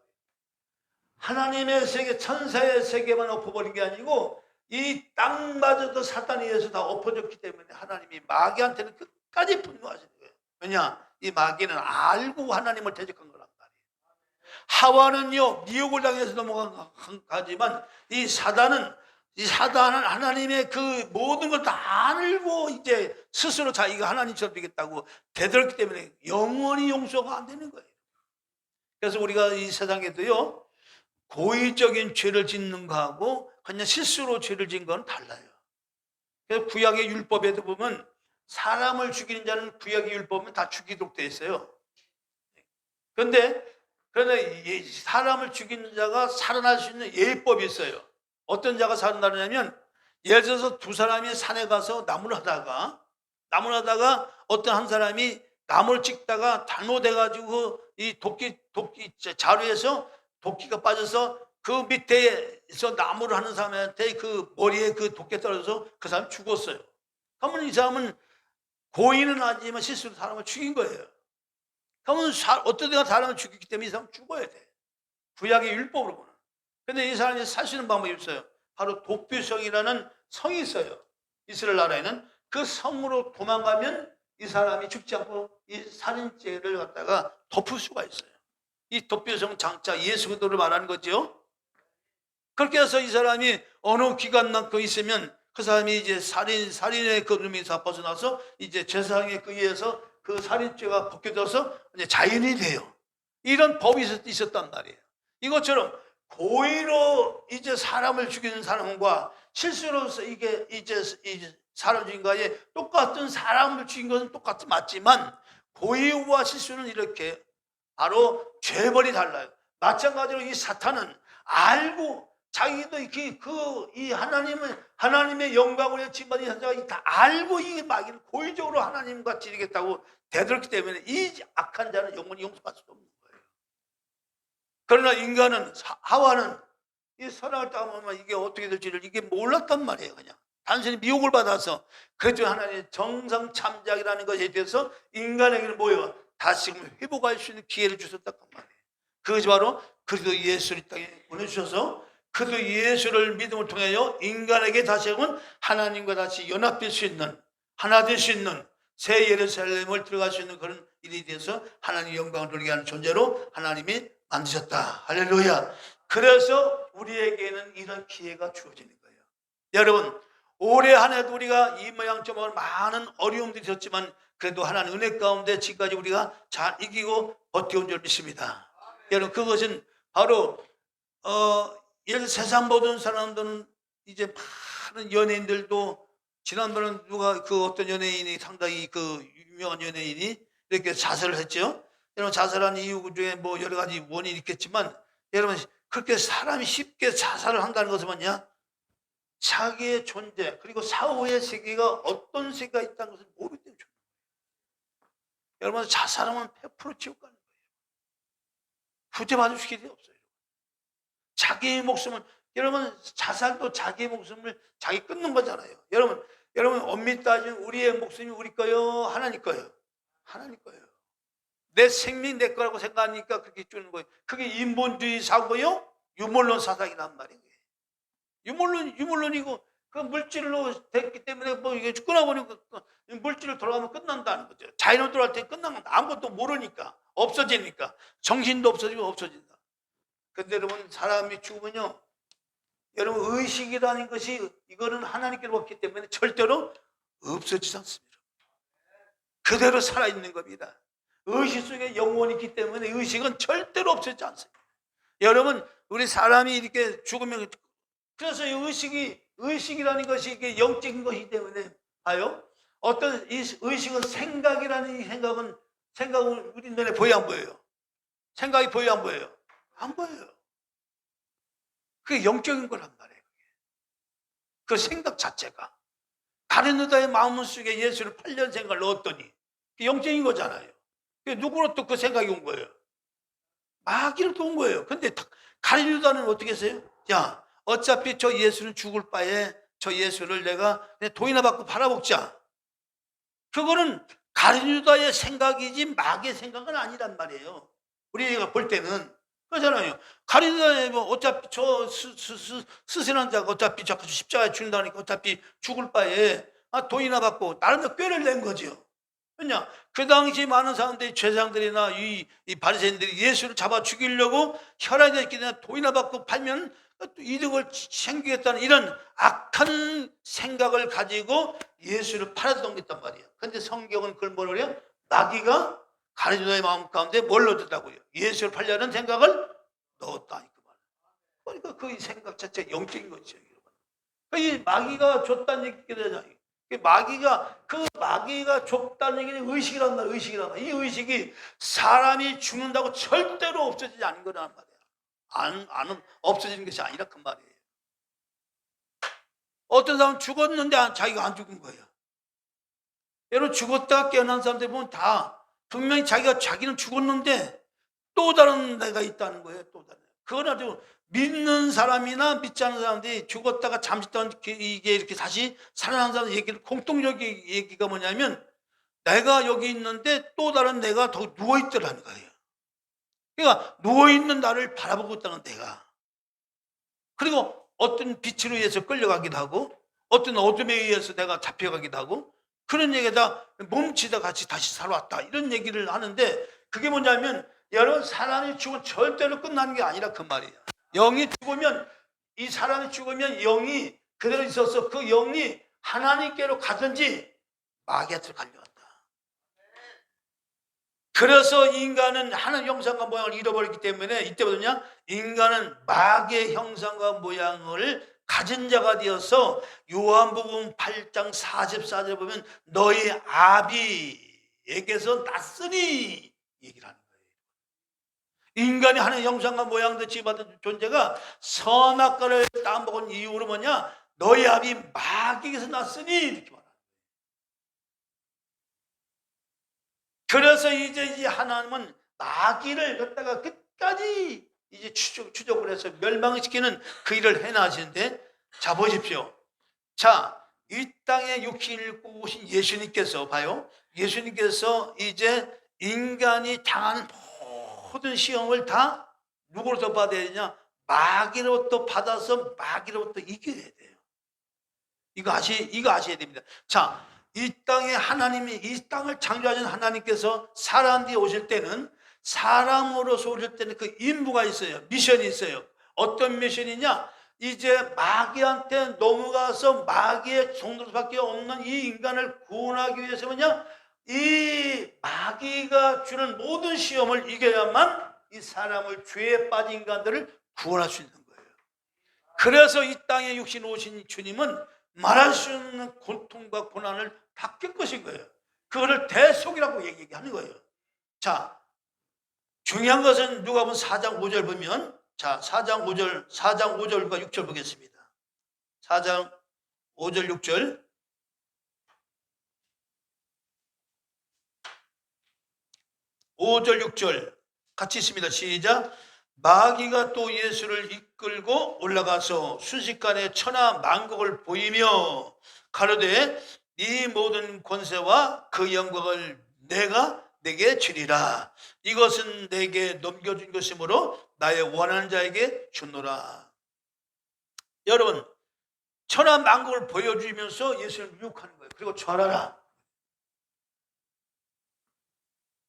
하나님의 세계, 천사의 세계만 엎어버린 게 아니고 이 땅마저도 사탄에 의해서 다 엎어졌기 때문에 하나님이 마귀한테는 끝까지 분노하시는 거예요. 왜냐? 이 마귀는 알고 하나님을 대적한 거란 말이에요. 하와는요 미혹을 당해서 넘어가지만 이 사단은 하나님의 그 모든 걸 다 알고 이제 스스로 자기가 하나님처럼 되겠다고 되들었기 때문에 영원히 용서가 안 되는 거예요. 그래서 우리가 이 세상에도요 고의적인 죄를 짓는 거하고 그냥 실수로 죄를 짓는 건 달라요. 그래서 구약의 율법에도 보면 사람을 죽이는 자는 구약의 율법은 다 죽이도록 되어 있어요. 그런데 사람을 죽이는 자가 살아날 수 있는 예법이 있어요. 어떤 자가 살아나느냐면 예를 들어서 두 사람이 산에 가서 나무를 하다가 어떤 한 사람이 나무를 찍다가 잘못해가지고 이 도끼 자루에서 도끼가 빠져서 그 밑에서 나무를 하는 사람한테 그 머리에 그 도끼가 떨어져서 그 사람 죽었어요. 그러면 이 사람은 고의는 아니지만 실수로 사람을 죽인 거예요. 그러면 어떤 데가 사람을 죽였기 때문에 이 사람은 죽어야 돼. 구약의 율법으로 보는. 근데 이 사람이 살 수 있는 방법이 있어요. 바로 도피성이라는 성이 있어요. 이스라엘 나라에는. 그 성으로 도망가면 이 사람이 죽지 않고 이 살인죄를 갖다가 덮을 수가 있어요. 이 도피성 장차 예수 그리스도를 말하는 거죠. 그렇게 해서 이 사람이 어느 기간만큼 있으면 그 사람이 이제 살인의 그 의미에서 벗어나서 이제 제사장에 의해서 그 살인죄가 벗겨져서 이제 자연이 돼요. 이런 법이 있었단 말이에요. 이것처럼 고의로 이제 사람을 죽이는 사람과 실수로서 이게 이제 사람 죽인 거에 똑같은 사람을 죽인 것은 똑같이 맞지만 고의와 실수는 이렇게 바로 죄벌이 달라요. 마찬가지로 이 사탄은 알고 자기도 이 하나님의 영광을 칭받은 자가 다 알고 이 마귀를 고의적으로 하나님과 지르겠다고 대들었기 때문에 이 악한 자는 영원히 용서할 수 없는 거예요. 그러나 인간은 하와는 이 선악을 따보면 이게 어떻게 될지를 이게 몰랐단 말이에요. 그냥 단순히 미혹을 받아서 그래도 하나님의 정상 참작이라는 것에 대해서 인간에게는 뭐예요? 다시금 회복할 수 있는 기회를 주셨단 말이에요. 그것이 바로 그리스도 예수를 땅에 보내주셔서 그리스도 예수를 믿음을 통하여 인간에게 다시 한번 하나님과 다시 연합될 수 있는, 하나 될 수 있는 새 예루살렘을 들어갈 수 있는 그런 일에 대해서 하나님의 영광을 돌리게 하는 존재로 하나님이 만드셨다. 할렐루야. 그래서 우리에게는 이런 기회가 주어지는 거예요. 여러분, 올해 한 해도 우리가 이 모양처럼 많은 어려움도 있었지만 그래도 하나님 은혜 가운데 지금까지 우리가 잘 이기고 버텨온 줄 믿습니다. 여러분, 그것은 바로 예를 들어 세상 모든 사람들은 이제 많은 연예인들도 지난번에 누가 그 어떤 연예인이 상당히 그 유명한 연예인이 이렇게 자살을 했죠. 여러분, 자살한 이유 중에 뭐 여러 가지 원인이 있겠지만 여러분, 그렇게 사람이 쉽게 자살을 한다는 것은 뭐냐? 자기의 존재 그리고 사후의 세계가 어떤 세계가 있다는 것을 모르기 때문에 여러분, 자살하면 100% 지옥 가는 거예요. 구제받을 수 길이 없어요. 자기의 목숨을, 여러분, 자살도 자기의 목숨을 자기 끊는 거잖아요. 여러분 엄밀히 따지면 우리의 목숨이 우리 거요, 하나님 거요? 하나님 거예요. 내 생명이 내 거라고 생각하니까 그렇게 주는 거예요. 그게 인본주의 사고요, 유물론 사상이란 말이에요. 유물론이고 그 물질로 됐기 때문에 뭐 이게 끊어버리고 물질로 돌아가면 끝난다는 거죠. 자연으로 돌아갈 때 끝난 건 아무것도 모르니까 없어지니까 정신도 없어지고 없어진다. 근데 여러분, 사람이 죽으면요, 여러분, 의식이라는 것이 이거는 하나님께로 왔기 때문에 절대로 없어지지 않습니다. 그대로 살아있는 겁니다. 의식 속에 영혼이 있기 때문에 의식은 절대로 없어지지 않습니다. 여러분, 우리 사람이 이렇게 죽으면, 그래서 의식이라는 것이 이게 영적인 것이기 때문에 봐요. 어떤 이 의식은 생각이라는 이 생각은 우리 눈에 보여 안 보여요? 생각이 보여 안 보여요? 안 보여요. 그게 영적인 거란 말이에요. 그 생각 자체가 가룟 유다의 마음속에 예수를 8년 생각을 넣었더니 그게 영적인 거잖아요. 누구로부터 그 생각이 온 거예요? 마귀로부터 온 거예요. 근데 가룟 유다는 어떻게 했어요? 야, 어차피 저 예수는 죽을 바에 저 예수를 내가 돈이나 받고 팔아먹자. 그거는 가룟 유다의 생각이지 마귀의 생각은 아니란 말이에요. 우리가 볼 때는 그렇잖아요. 가룟 유다에 뭐 어차피 저 스승한 자가 어차피 십자가에 죽는다니까 어차피 죽을 바에 돈이나 받고 나름대로 꾀를 낸 거죠. 왜냐? 그 당시 많은 사람들이, 죄상들이나 이 바리새인들이 예수를 잡아 죽이려고 혈안이 있기 때문에 돈이나 받고 팔면 또 이득을 챙기겠다는 이런 악한 생각을 가지고 예수를 팔아서 넘겼단 말이에요. 근데 성경은 그걸 뭐라고 해요? 마귀가 가룟 유다의 마음 가운데 뭘 넣었다고요? 예수를 팔려는 생각을 넣었다. 그러니까 그 생각 자체가 영적인 거죠. 이 마귀가 줬다는 얘기가 되잖아요. 마귀가 줬다는 얘기는 의식이란 말이에요. 이 의식이 사람이 죽는다고 절대로 없어지지 않는 거란 말이에요. 없어지는 것이 아니라 그 말이에요. 어떤 사람은 죽었는데 자기가 안 죽은 거예요. 여러분, 죽었다가 깨어난 사람들 보면 다 분명히 자기는 죽었는데 또 다른 내가 있다는 거예요. 또 다른. 그건 아주 믿는 사람이나 믿지 않는 사람들이 죽었다가 잠시 동안 이게 이렇게 다시 살아난 사람 얘기를, 공통적인 얘기가 뭐냐면 내가 여기 있는데 또 다른 내가 더 누워있더라는 거예요. 그러니까 누워있는 나를 바라보고 있다는 내가. 그리고 어떤 빛으로 의해서 끌려가기도 하고 어떤 어둠에 의해서 내가 잡혀가기도 하고 그런 얘기다 몸치다 같이 다시 살아왔다 이런 얘기를 하는데, 그게 뭐냐면 여러분, 사람이 죽으면 절대로 끝나는 게 아니라 그 말이에요. 영이 죽으면, 이 사람이 죽으면 영이 그대로 있어서 그 영이 하나님께로 가든지 마귀한테로 갈려간다. 그래서 인간은 하나님 형상과 모양을 잃어버렸기 때문에 이때부터냐, 인간은 마귀의 형상과 모양을 가진 자가 되어서 요한복음 8장 44절에 보면 너희 아비에게서 났으니 얘기를 하는 거예요. 인간이 하나님 형상과 모양도 지받은 존재가 선악과를 따먹은 이유로 뭐냐, 너희 아비 마귀에게서 났으니 이렇게 말합니다. 그래서 이제 하나님은 마귀를 갖다가 끝까지 이제 추적을 해서 멸망시키는 그 일을 해나시는데, 자 보십시오. 자, 이 땅에 육신을 입고 오신 예수님께서 봐요. 예수님께서 이제 인간이 당하는 모든 시험을 다 누구로부터 받아야 되냐? 마귀로부터 받아서 마귀로부터 이겨야 돼요. 이거 아셔야 됩니다. 자, 이 땅에 하나님이, 이 땅을 창조하신 하나님께서 사람 뒤에 오실 때는, 사람으로서 오실 때는 그 임무가 있어요. 미션이 있어요. 어떤 미션이냐? 이제 마귀한테 넘어가서 마귀의 종로밖에 없는 이 인간을 구원하기 위해서 뭐냐? 이 마귀가 주는 모든 시험을 이겨야만 이 사람을, 죄에 빠진 인간들을 구원할 수 있는 거예요. 그래서 이 땅에 육신 오신 주님은 말할 수 없는 고통과 고난을 다 겪으신 거예요. 그거를 대속이라고 얘기하는 거예요. 자, 중요한 것은 누가복음 4장 5절 보면, 자, 4장 5절과 6절 보겠습니다. 4장 5절 6절. 5절 6절 같이 있습니다. 시작. 마귀가 또 예수를 이끌고 올라가서 순식간에 천하 만국을 보이며 가로되 이 모든 권세와 그 영광을 내가 내게 주리라. 이것은 내게 넘겨준 것이므로 나의 원하는 자에게 주노라. 여러분, 천하 만국을 보여주면서 예수를 유혹하는 거예요. 그리고 절하라.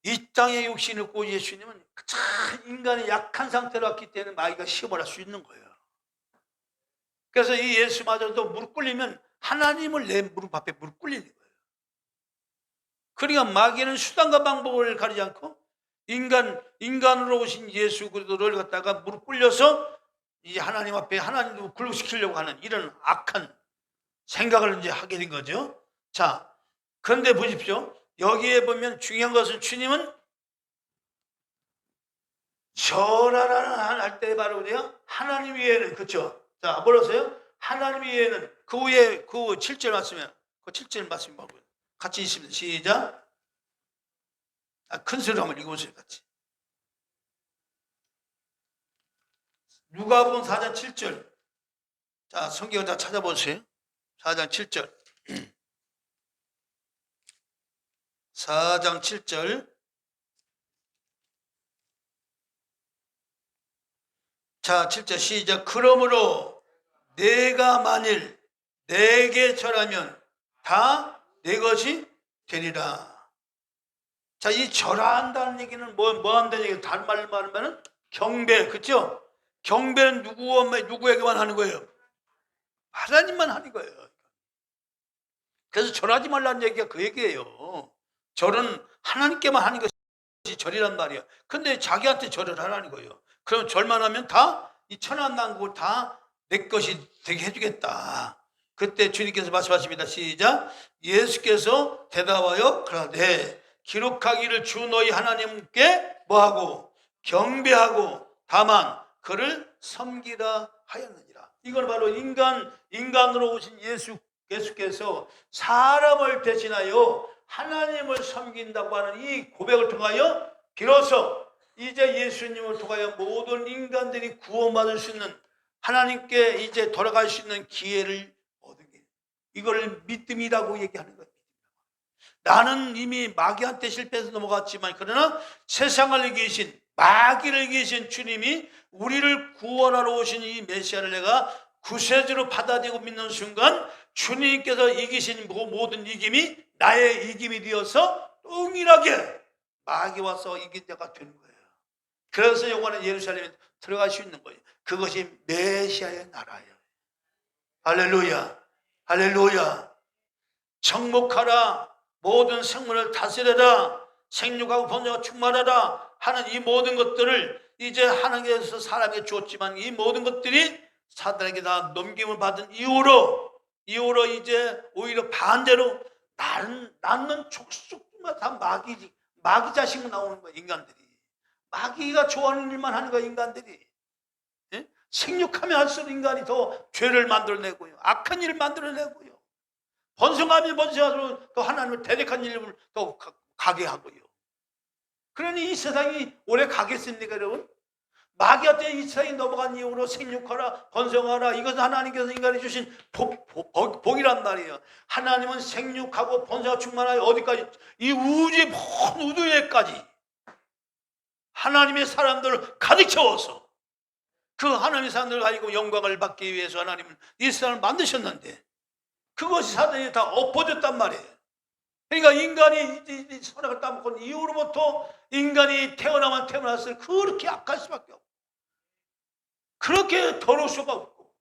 이 땅에 육신을 입고 예수님은 참 인간이 약한 상태로 왔기 때문에 마귀가 시험을 할 수 있는 거예요. 그래서 이 예수마저도 무릎 꿇리면 하나님을 내 무릎 앞에 무릎 꿇리는 거예요. 그러니까 마귀는 수단과 방법을 가리지 않고 인간으로 오신 예수 그리스도를 갖다가 무릎 꿇려서 이제 하나님 앞에 하나님도 굴복시키려고 하는 이런 악한 생각을 이제 하게 된 거죠. 자, 그런데 보십시오. 여기에 보면 중요한 것은 주님은 절하라는 할 때 바로 그래요. 하나님 위에는, 그렇죠? 자, 뭐라세요? 하나님 위에는 그 후에 그 7절 말씀이에요. 그 7절 말씀이 뭐고요? 같이 있습니다. 시작. 큰 소리로 한번 읽어보세요. 같이. 누가복음 4장 7절. 자, 성경 다 찾아보세요. 4장 7절. 4장 7절. 자, 7절 시작. 그러므로 내가 만일 내게 절하면 다 내 것이 되리라. 자, 이 절한다는 얘기는 뭐 한다는 얘기예요? 다른 말로 말하면 경배, 그렇죠? 경배는 누구에게만 하는 거예요? 하나님만 하는 거예요. 그래서 절하지 말라는 얘기가 그 얘기예요. 절은 하나님께만 하는 것이 절이란 말이에요. 근데 자기한테 절을 하라는 거예요. 그럼 절만 하면 다 이 천하만국을 다 내 것이 되게 해주겠다. 그때 주님께서 말씀하십니다. 시작. 예수께서 대답하여 그러되 기록하기를 주 너희 하나님께 뭐하고 경배하고 다만 그를 섬기라 하였느니라. 이건 바로 인간으로 오신 예수께서 사람을 대신하여 하나님을 섬긴다고 하는 이 고백을 통하여 비로소 이제 예수님을 통하여 모든 인간들이 구원받을 수 있는, 하나님께 이제 돌아갈 수 있는 기회를 얻은 게, 이걸 믿음이라고 얘기하는 거예요. 나는 이미 마귀한테 실패해서 넘어갔지만, 그러나 세상을 이기신, 마귀를 이기신 주님이 우리를 구원하러 오신 이 메시아를 내가 구세주로 받아들이고 믿는 순간 주님께서 이기신 모든 이김이 나의 이김이 되어서 동일하게 마귀 와서 이긴 자가 되는 거예요. 그래서 영원한 예루살렘에 들어갈 수 있는 거예요. 그것이 메시아의 나라예요. 할렐루야, 할렐루야. 정복하라, 모든 생물을 다스려라, 생육하고 번성하고 충만하라 하는 이 모든 것들을 이제 하나님께서 사람에게 주었지만, 이 모든 것들이 사단에게 다 넘김을 받은 이후로 이제 오히려 반대로 낳는 족속만 다 마귀 자식만 나오는 거예요. 인간들이 마귀가 좋아하는 일만 하는 거예요. 인간들이. 예? 생육하면 할수록 인간이 더 죄를 만들어내고요, 악한 일을 만들어내고요, 번성하면 번성할수록 또 하나님을 대적한 일을 더 가게 하고요. 그러니 이 세상이 오래 가겠습니까, 여러분? 마귀한테 이 세상이 넘어간 이후로 생육하라, 번성하라, 이것은 하나님께서 인간에 주신 복이란 말이에요. 하나님은 생육하고 번성하고 충만하여 어디까지? 이 우주의 모든 우주에까지 하나님의 사람들을 가득 채워서 그 하나님의 사람들을 가지고 영광을 받기 위해서 하나님은 이 세상을 만드셨는데, 그것이 사단이 다 엎어졌단 말이에요. 그러니까 인간이 선악을 따먹은 이후로부터 인간이 태어나면 태어났을 그렇게 악할 수밖에 없고, 그렇게 더러울 수가 없고,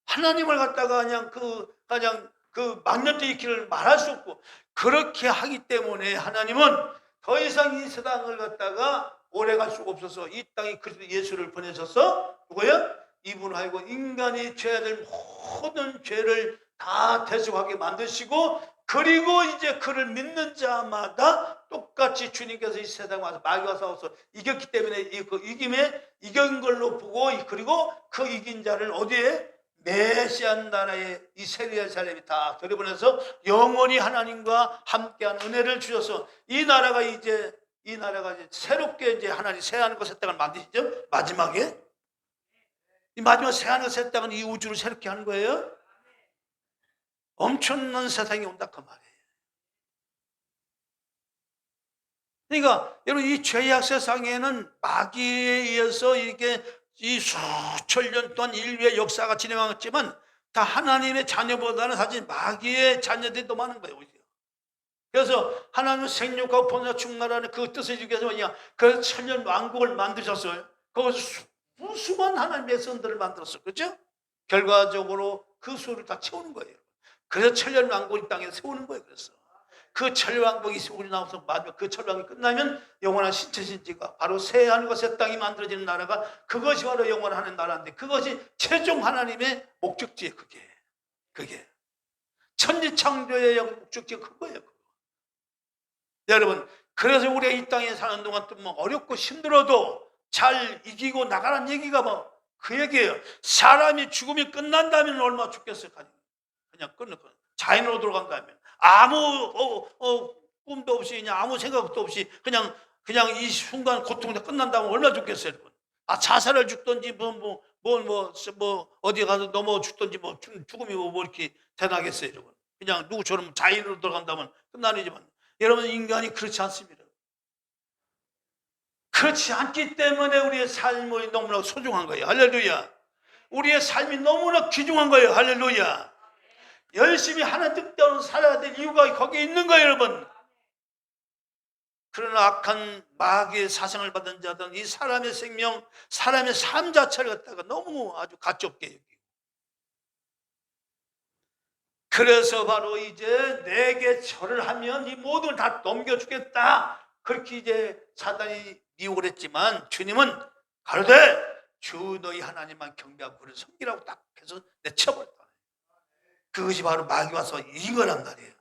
하나님을 갖다가 그냥 그 망령되이 길을 말할 수 없고, 그렇게 하기 때문에 하나님은 더 이상 이 세상을 갖다가 오래 갈 수가 없어서 이 땅에 그리스도 예수를 보내셔서 누구야? 이분을 하고 인간이 죄해야 될 모든 죄를 다 대속하게 만드시고, 그리고 이제 그를 믿는 자마다 똑같이 주님께서 이 세상에 와서 마귀와 싸워서 이겼기 때문에 그 이긴 걸로 보고, 그리고 그 이긴 자를 어디에? 메시아 나라의 이 새 예루살렘이 다 들여보내서 영원히 하나님과 함께한 은혜를 주셔서 이 나라가 이제 새롭게 이제 하나님 새 하늘과 새 땅을 만드시죠. 마지막에 이 마지막 새 하늘과 새 땅은 이 우주를 새롭게 하는 거예요. 엄청난 세상이 온다 그 말이에요. 그러니까 여러분, 이 죄악 세상에는 마귀에 의해서 이렇게 이 수천 년 동안 인류의 역사가 진행했지만, 다 하나님의 자녀보다는 사실 마귀의 자녀들이 더 많은 거예요. 그래서 하나님은 생육하고 번성하고 충만하는 그 뜻을 이루기 위해서 뭐냐? 그 천년 왕국을 만드셨어요. 거기서 수많은 하나님의 백성들을 만들었어요. 그렇죠? 결과적으로 그 수를 다 채우는 거예요. 그래서 천년 왕국이 땅에 세우는 거예요. 그래서 그 천년 왕국이 우리 나와서 마지막 그 천년 왕국이 끝나면 영원한 신체신지가 바로 새 하늘과 새 땅이 만들어지는 나라가, 그것이 바로 영원한 나라인데, 그것이 최종 하나님의 목적지예요. 그게 천지창조의 목적지가 그거예요. 여러분, 그래서 우리가 이 땅에 사는 동안 또 뭐 어렵고 힘들어도 잘 이기고 나가라는 얘기가 뭐 그 얘기예요. 사람이 죽음이 끝난다면 얼마나 죽겠어요. 그냥 끝내고 자연으로 들어간다면 아무 꿈도 없이, 그냥 아무 생각도 없이 그냥 이 순간 고통이 끝난다면 얼마나 죽겠어요, 여러분. 자살을 죽든지 어디 가서 넘어 죽든지 죽음이 뭐 이렇게 대단하겠어요, 여러분. 그냥 누구처럼 자연으로 들어간다면 끝나지만, 여러분, 인간이 그렇지 않습니다. 그렇지 않기 때문에 우리의 삶이 너무나 소중한 거예요. 할렐루야. 우리의 삶이 너무나 귀중한 거예요. 할렐루야. 열심히 하나님 뜻대로 살아야 될 이유가 거기에 있는 거예요, 여러분. 그러나 악한 마귀의 사상을 받은 자들은 이 사람의 생명, 사람의 삶 자체를 갖다가 너무 아주 가볍게 여기고, 그래서 바로 이제 내게 절을 하면 이 모든 걸 다 넘겨주겠다, 그렇게 이제 사단이 미혹을 했지만, 주님은 가로되 주 너희 하나님만 경배하고 그를 섬기라고 딱 해서 내쳐버렸다. 그것이 바로 마귀 와서 이긴 거란 말이에요.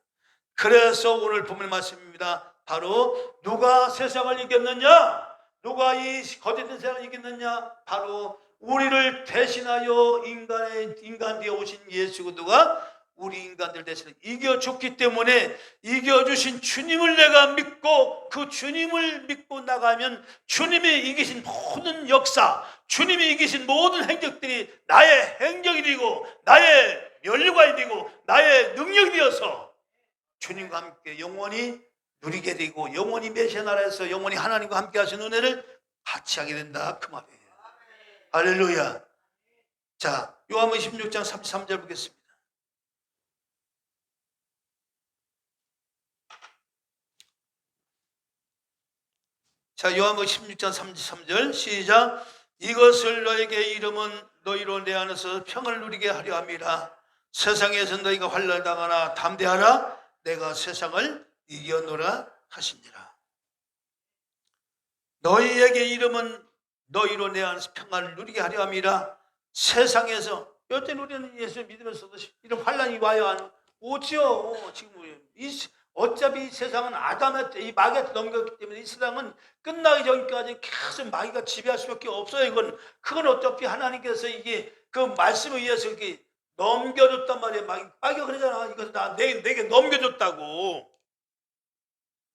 그래서 오늘 본문 말씀입니다. 바로 누가 세상을 이겼느냐? 누가 이 거짓된 세상을 이겼느냐? 바로 우리를 대신하여 인간 되어 오신 예수 그리스도가 우리 인간들 대신에 이겨줬기 때문에 이겨주신 주님을 내가 믿고 그 주님을 믿고 나가면 주님이 이기신 모든 역사, 주님이 이기신 모든 행적들이 나의 행적이 되고 나의 면류관이 되고 나의 능력이 되어서 주님과 함께 영원히 누리게 되고 영원히 메시아 나라에서 영원히 하나님과 함께 하신 은혜를 같이 하게 된다 그 말이에요. 할렐루야. 자, 요한복음 16장 33절 보겠습니다. 자, 요한복음 16장 33절 시작. 이것을 너에게 이름은 너희로 내 안에서 평을 누리게 하려 함이라. 세상에서 너희가 환난을 당하나 담대하라. 내가 세상을 이겨노라 하시니라. 너희에게 이름은 너희로 내 안에서 평안을 누리게 하려 함이라. 세상에서 여태 우리는 예수 믿으면서도 이런 환난이 와요? 오지요. 지금 어차피 이 세상은 아담한테 이 마귀한테 넘겼기 때문에 이 세상은 끝나기 전까지 계속 마귀가 지배할 수밖에 없어요. 그건 어차피 하나님께서 이게 그 말씀을 위해서 이렇게 넘겨줬단 말이에요. 마귀가 그러잖아. 이것을 내게 넘겨줬다고.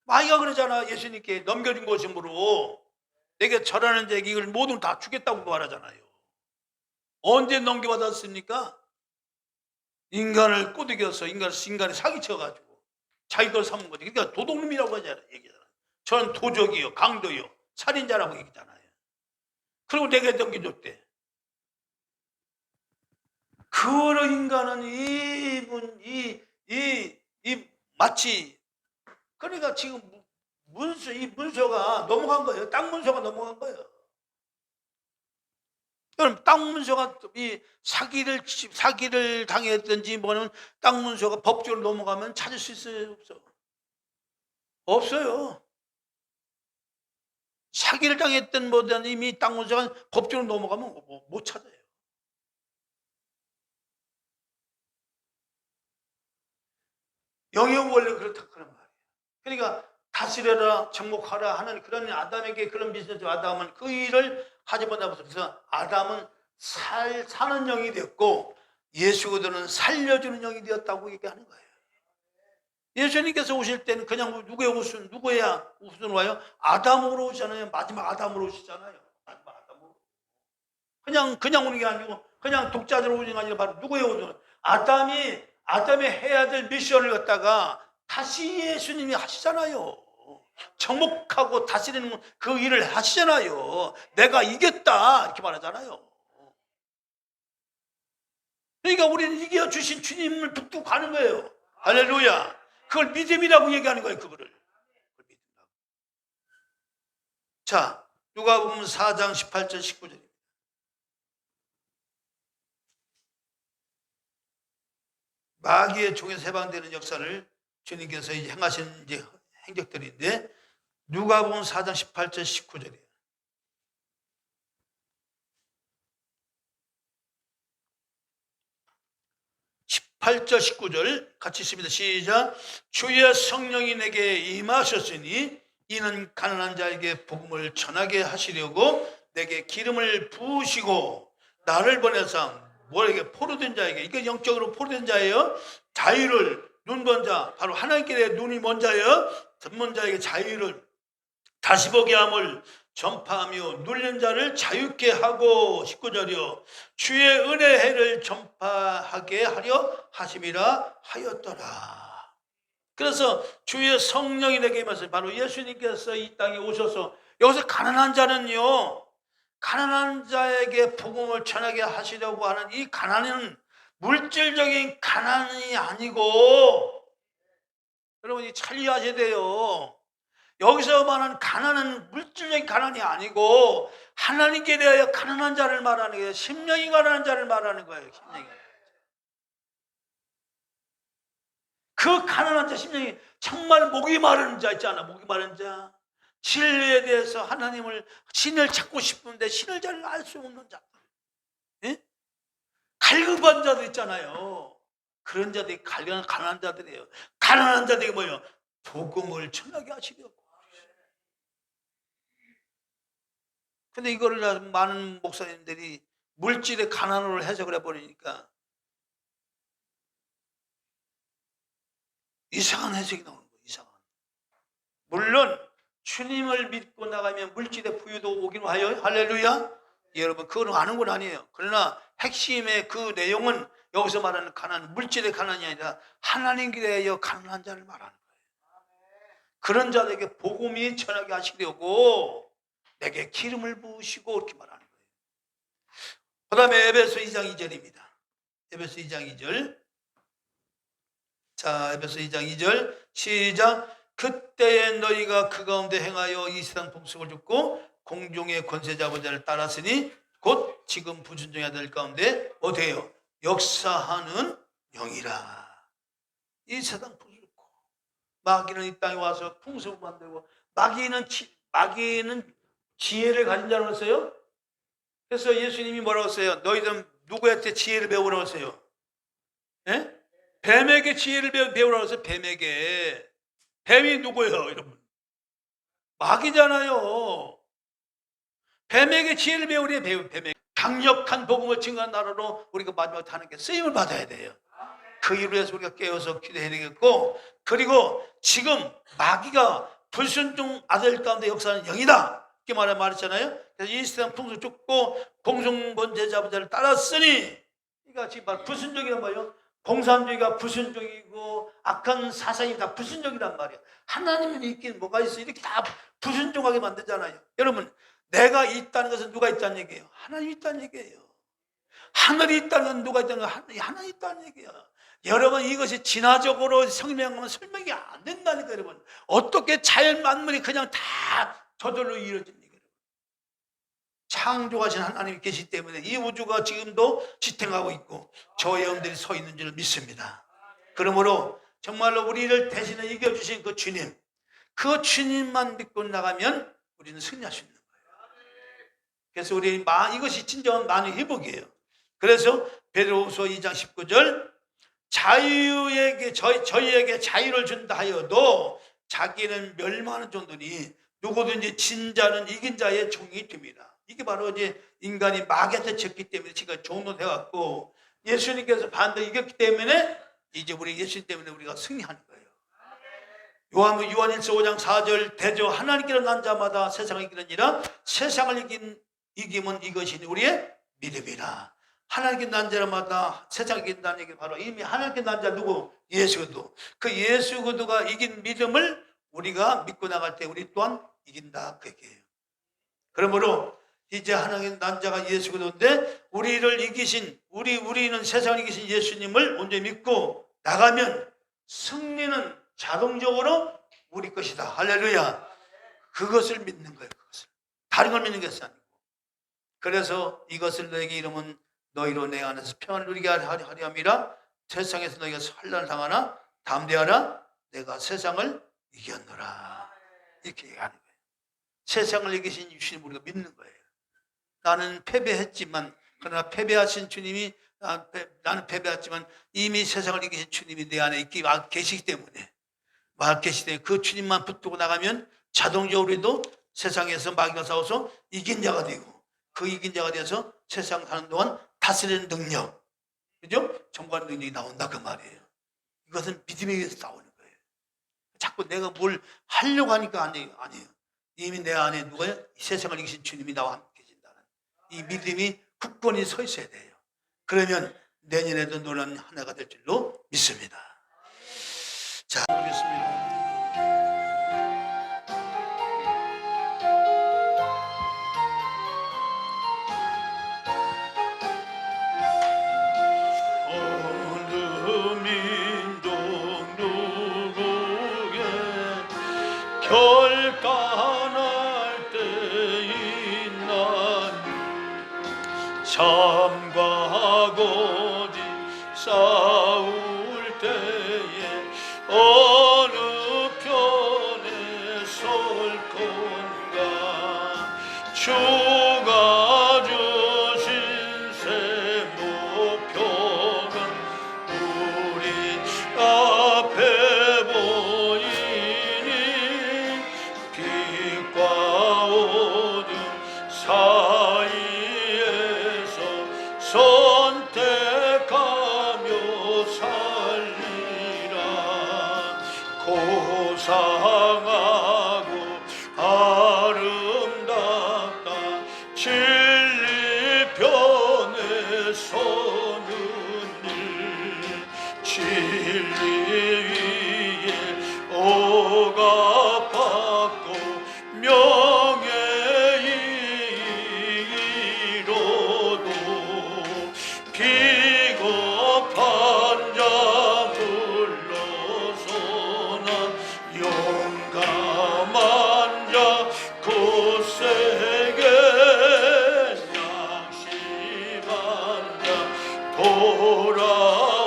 마귀가 그러잖아. 예수님께 넘겨준 것이므로 내게 절하는 자에게 이걸 모든 다 주겠다고 말하잖아요. 언제 넘겨받았습니까? 인간을 꼬드겨서 인간이 사기쳐가지고 자기 걸 삼은 거지. 그러니까 도둑놈이라고 하잖아요. 얘기잖아요. 저는 도적이요, 강도요, 살인자라고 얘기잖아요. 그리고 내게 넘겨줬대. 그런 인간은 마치 그러니까 지금 이 문서가 넘어간 거예요. 땅 문서가 넘어간 거예요. 그럼 땅 문서가 이 사기를 당했든지 뭐는 땅 문서가 법적으로 넘어가면 찾을 수 있어요? 없어? 없어요. 사기를 당했던 뭐든 이미 땅 문서가 법적으로 넘어가면 못 찾아요. 영의 원래 그렇다 그런 말이에요. 그러니까 다스려라, 정복하라 하는 그런 아담에게 그런 비슷해서 아담은 그 일을 하지 못하면서 그래서 아담은 사는 영이 되었고 예수 그리스도는 살려주는 영이 되었다고 얘기하는 거예요. 예수님께서 오실 때는 그냥 누구의 우순 와요? 아담으로 오잖아요. 마지막 아담으로 오시잖아요. 마지막 아담으로. 그냥 오는 게 아니고 그냥 독자적으로 오는 게 아니라 바로 누구의 우순? 아담이 해야 될 미션을 갖다가 다시 예수님이 하시잖아요. 정복하고 다스리는 그 일을 하시잖아요. 내가 이겼다 이렇게 말하잖아요. 그러니까 우리는 이겨주신 주님을 붙들고 가는 거예요. 할렐루야. 그걸 믿음이라고 얘기하는 거예요. 그거를. 자, 누가복음 4장 18절 19절. 마귀의 종에서 해방되는 역사를 주님께서 이제 행하신 이제 행적들인데 누가복음 4장 18절 19절이에요. 18절 19절 같이 있습니다. 시작. 주의 성령이 내게 임하셨으니 이는 가난한 자에게 복음을 전하게 하시려고 내게 기름을 부으시고 나를 보내사 뭐에게 포로된 자에게, 이게 영적으로 포로된 자예요. 자유를, 눈먼 자, 바로 하나님께 눈이 먼 자예요. 듣는 자에게 자유를, 다시 보게 함을 전파하며 눌린 자를 자유케 하고 19절이요 주의 은혜의 해를 전파하게 하려 하심이라 하였더라. 그래서 주의 성령이 내게 임하셔서 바로 예수님께서 이 땅에 오셔서 여기서 가난한 자는요, 가난한 자에게 복음을 전하게 하시려고 하는 이 가난은 물질적인 가난이 아니고, 여러분이 잘 이해하셔야 돼요. 여기서 말하는 가난은 물질적인 가난이 아니고 하나님께 대하여 가난한 자를 말하는 거예요. 심령이 가난한 자를 말하는 거예요. 심령이. 그 가난한 자, 심령이 정말 목이 마른 자 있잖아. 목이 마른 자. 진리에 대해서 신을 찾고 싶은데 신을 잘 알 수 없는 자들. 예? 갈급한 자들 있잖아요. 그런 자들이 가난한 자들이에요. 가난한 자들이 뭐예요? 복음을 전하게 하시려고. 근데 이거를 많은 목사님들이 물질의 가난으로 해석을 해버리니까 이상한 해석이 나오는 거예요. 이상한. 물론 주님을 믿고 나가면 물질의 부유도 오긴 하여. 할렐루야. 여러분 그거는 아는 건 아니에요. 그러나 핵심의 그 내용은 여기서 말하는 가난, 물질의 가난이 아니라 하나님께 대하여 가난한 자를 말하는 거예요. 그런 자들에게 복음이 전하게 하시려고 내게 기름을 부으시고 이렇게 말하는 거예요. 그 다음에 에베소 2장 2절입니다. 에베소 2장 2절. 자, 에베소 2장 2절 시작. 그때에 너희가 그 가운데 행하여 이 세상 풍속을 줍고 공중의 권세 잡은 자를 따랐으니 곧 지금 불순종의 아들 가운데 어때요? 역사하는 영이라. 이 세상 풍속 줍고 마귀는 이 땅에 와서 풍속을 만들고 마귀는 지혜를 가진 자라고 했어요. 그래서 예수님이 뭐라고 했어요? 너희들은 누구한테 지혜를 배우라고 했어요? 예? 뱀에게 지혜를 배우라고 했어요. 뱀에게. 뱀이 누구예요, 여러분? 마귀잖아요. 뱀에게 지혜를 배우래. 뱀에게. 강력한 복음을 증거한 나라로 우리가 마지막에 하는 게 쓰임을 받아야 돼요. 그 이유로 해서 우리가 깨어서 기도해야 되겠고, 그리고 지금 마귀가 불순종 아들 가운데 역사하는 영이다 이렇게 말했잖아요. 그래서 이 세상 풍속 쫓고 공중권세 잡은 자를 따랐으니, 그러니까 지금 바로 불순종이란 말이에요. 공산주의가 불순종이고 악한 사상이 다 불순종이란 말이에요. 하나님을 믿기는 뭐가 있어? 이렇게 다 불순종하게 만들잖아요. 여러분, 내가 있다는 것은 누가 있다는 얘기예요? 하나님이 있다는 얘기예요. 하늘이 있다는 건 누가 있다는 건 하나님이 있다는 얘기예요. 여러분, 이것이 진화적으로 설명하면 설명이 안 된다니까. 여러분, 어떻게 자연 만물이 그냥 다 저절로 이루어집니까? 창조하신 하나님이 계시기 때문에 이 우주가 지금도 지탱하고 있고 저의 영들이 서 있는 줄 믿습니다. 그러므로 정말로 우리를 대신해 이겨주신 그 주님, 그 주님만 믿고 나가면 우리는 승리할 수 있는 거예요. 그래서 우리 이것이 진정한 만의 회복이에요. 그래서 베드로후서 2장 19절 저희에게 자유를 준다 하여도 자기는 멸망하는 종들이 누구든지 진 자는 이긴 자의 종이 됩니다. 이게 바로 이제 인간이 마귀한테 졌기 때문에 지금 종로 되었고, 예수님께서 반드시 이겼기 때문에 이제 우리 예수님 때문에 우리가 승리하는 거예요. 요한일서 5장 4절 대저 하나님께로 난 자마다 세상을 이기느니라. 세상을 이기면 이것이 우리의 믿음이라. 하나님께 난 자마다 세상을 이긴다는 얘기 바로 이미 하나님께 난 자 누구? 예수 그리스도. 그 예수 그리스도가 이긴 믿음을 우리가 믿고 나갈 때 우리 또한 이긴다 그 얘기예요. 그러므로 이제 하나님의 난 자가 예수 그리스도인데 우리는 세상을 이기신 예수님을 먼저 믿고 나가면 승리는 자동적으로 우리 것이다. 할렐루야. 그것을 믿는 거예요. 그것을. 다른 걸 믿는 것이 아니고. 그래서 이것을 너에게 이름은 너희로 내 안에서 평안을 누리게 하려 함이라. 세상에서 너희가 환난을 당하나 담대하라. 내가 세상을 이겼노라. 이렇게 얘기하는 거예요. 세상을 이기신 주님 우리가 믿는 거예요. 나는 패배했지만, 그러나 패배하신 주님이, 나는 패배했지만 이미 세상을 이기신 주님이 내 안에 계시기 때문에, 그 주님만 붙들고 나가면 자동적으로 우리도 세상에서 마귀가 싸워서 이긴 자가 되고, 그 이긴 자가 되어서 세상 사는 동안 다스리는 능력, 그죠? 정관 능력이 나온다 그 말이에요. 이것은 믿음에 의해서 나오는 거예요. 자꾸 내가 뭘 하려고 하니까 아니에요. 이미 내 안에 누가요? 세상을 이기신 주님이 나와 함께 계신다는 이 믿음이 굳건히 서 있어야 돼요. 그러면 내년에도 놀라운 한 해가 될 줄로 믿습니다. 자, 보겠습니다. 결단할 때인 난 참과 고지 싸울 때에 어느 편에 설 건가. 주가 주신 새 목표는 우리 앞에 보이니 빛과 어둠 사이에서 감사하고 아름답다 진리 편에 서는 일 진리 위에 억압받고 명예 이로도 비겁한 자 물러서나 용감한 자 굳세게 양심한 자 돌아오는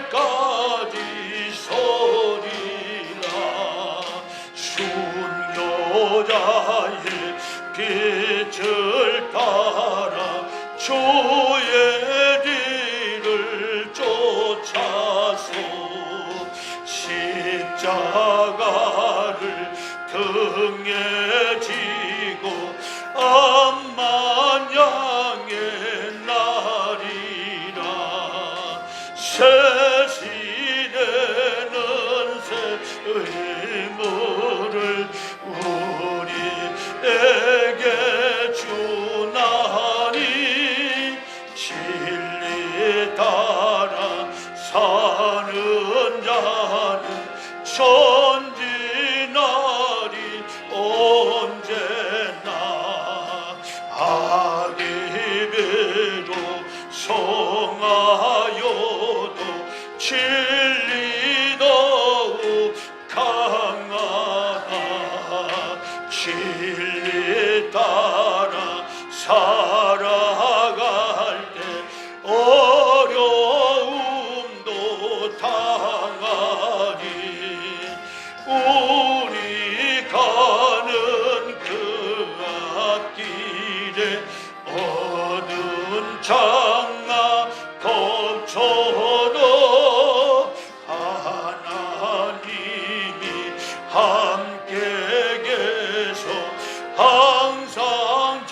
그날까지 서리라 순교자의 빛을 따라 주의 뒤를 쫓아서 십자가를 등에 지고 암만 향해 나리라 새 시대는 새 의무를 우리에게 주나니 진리 따라 사는 자는 전진하리 언제나 악이 비록 성하여도 진리 더욱 강하다 진리 따라 살아갈 때 어려움도 당하리 우리 가는 그 앞길에 어두운 장마 덮쳐도 하나님이 함께 계셔 항상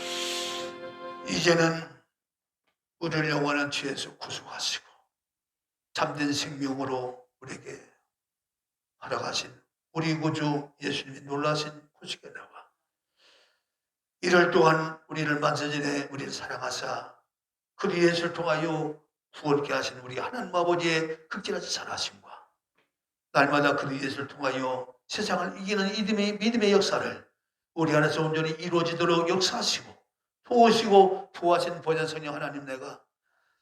지켜주시리 이제는 우리를 영원한 죄에서 구속하시고 참된 생명으로 우리에게 허락하신 우리 구주 예수님의 놀라신 구속에 나와 이럴 동안 우리를 만세전에 우리를 사랑하사 그리 예수를 통하여 구원케 하신 우리 하나님 아버지의 극진하신 사랑하심과 날마다 그리 예수를 통하여 세상을 이기는 이 믿음의 역사를 우리 안에서 온전히 이루어지도록 역사하시고 도우시고 도와신 보좌 성령 하나님 내가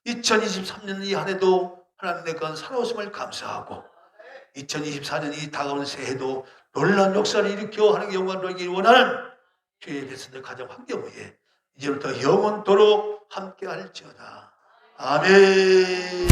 2023년 이 한 해도 하나님 내가 살아오심을 감사하고 2024년 이 다가온 새해도 놀라운 역사를 일으켜 하나님의 영광을 돌리기 원하는 주의 백성들 가정 환경 위에 이제부터 영원토록 함께 할지어다. 아멘.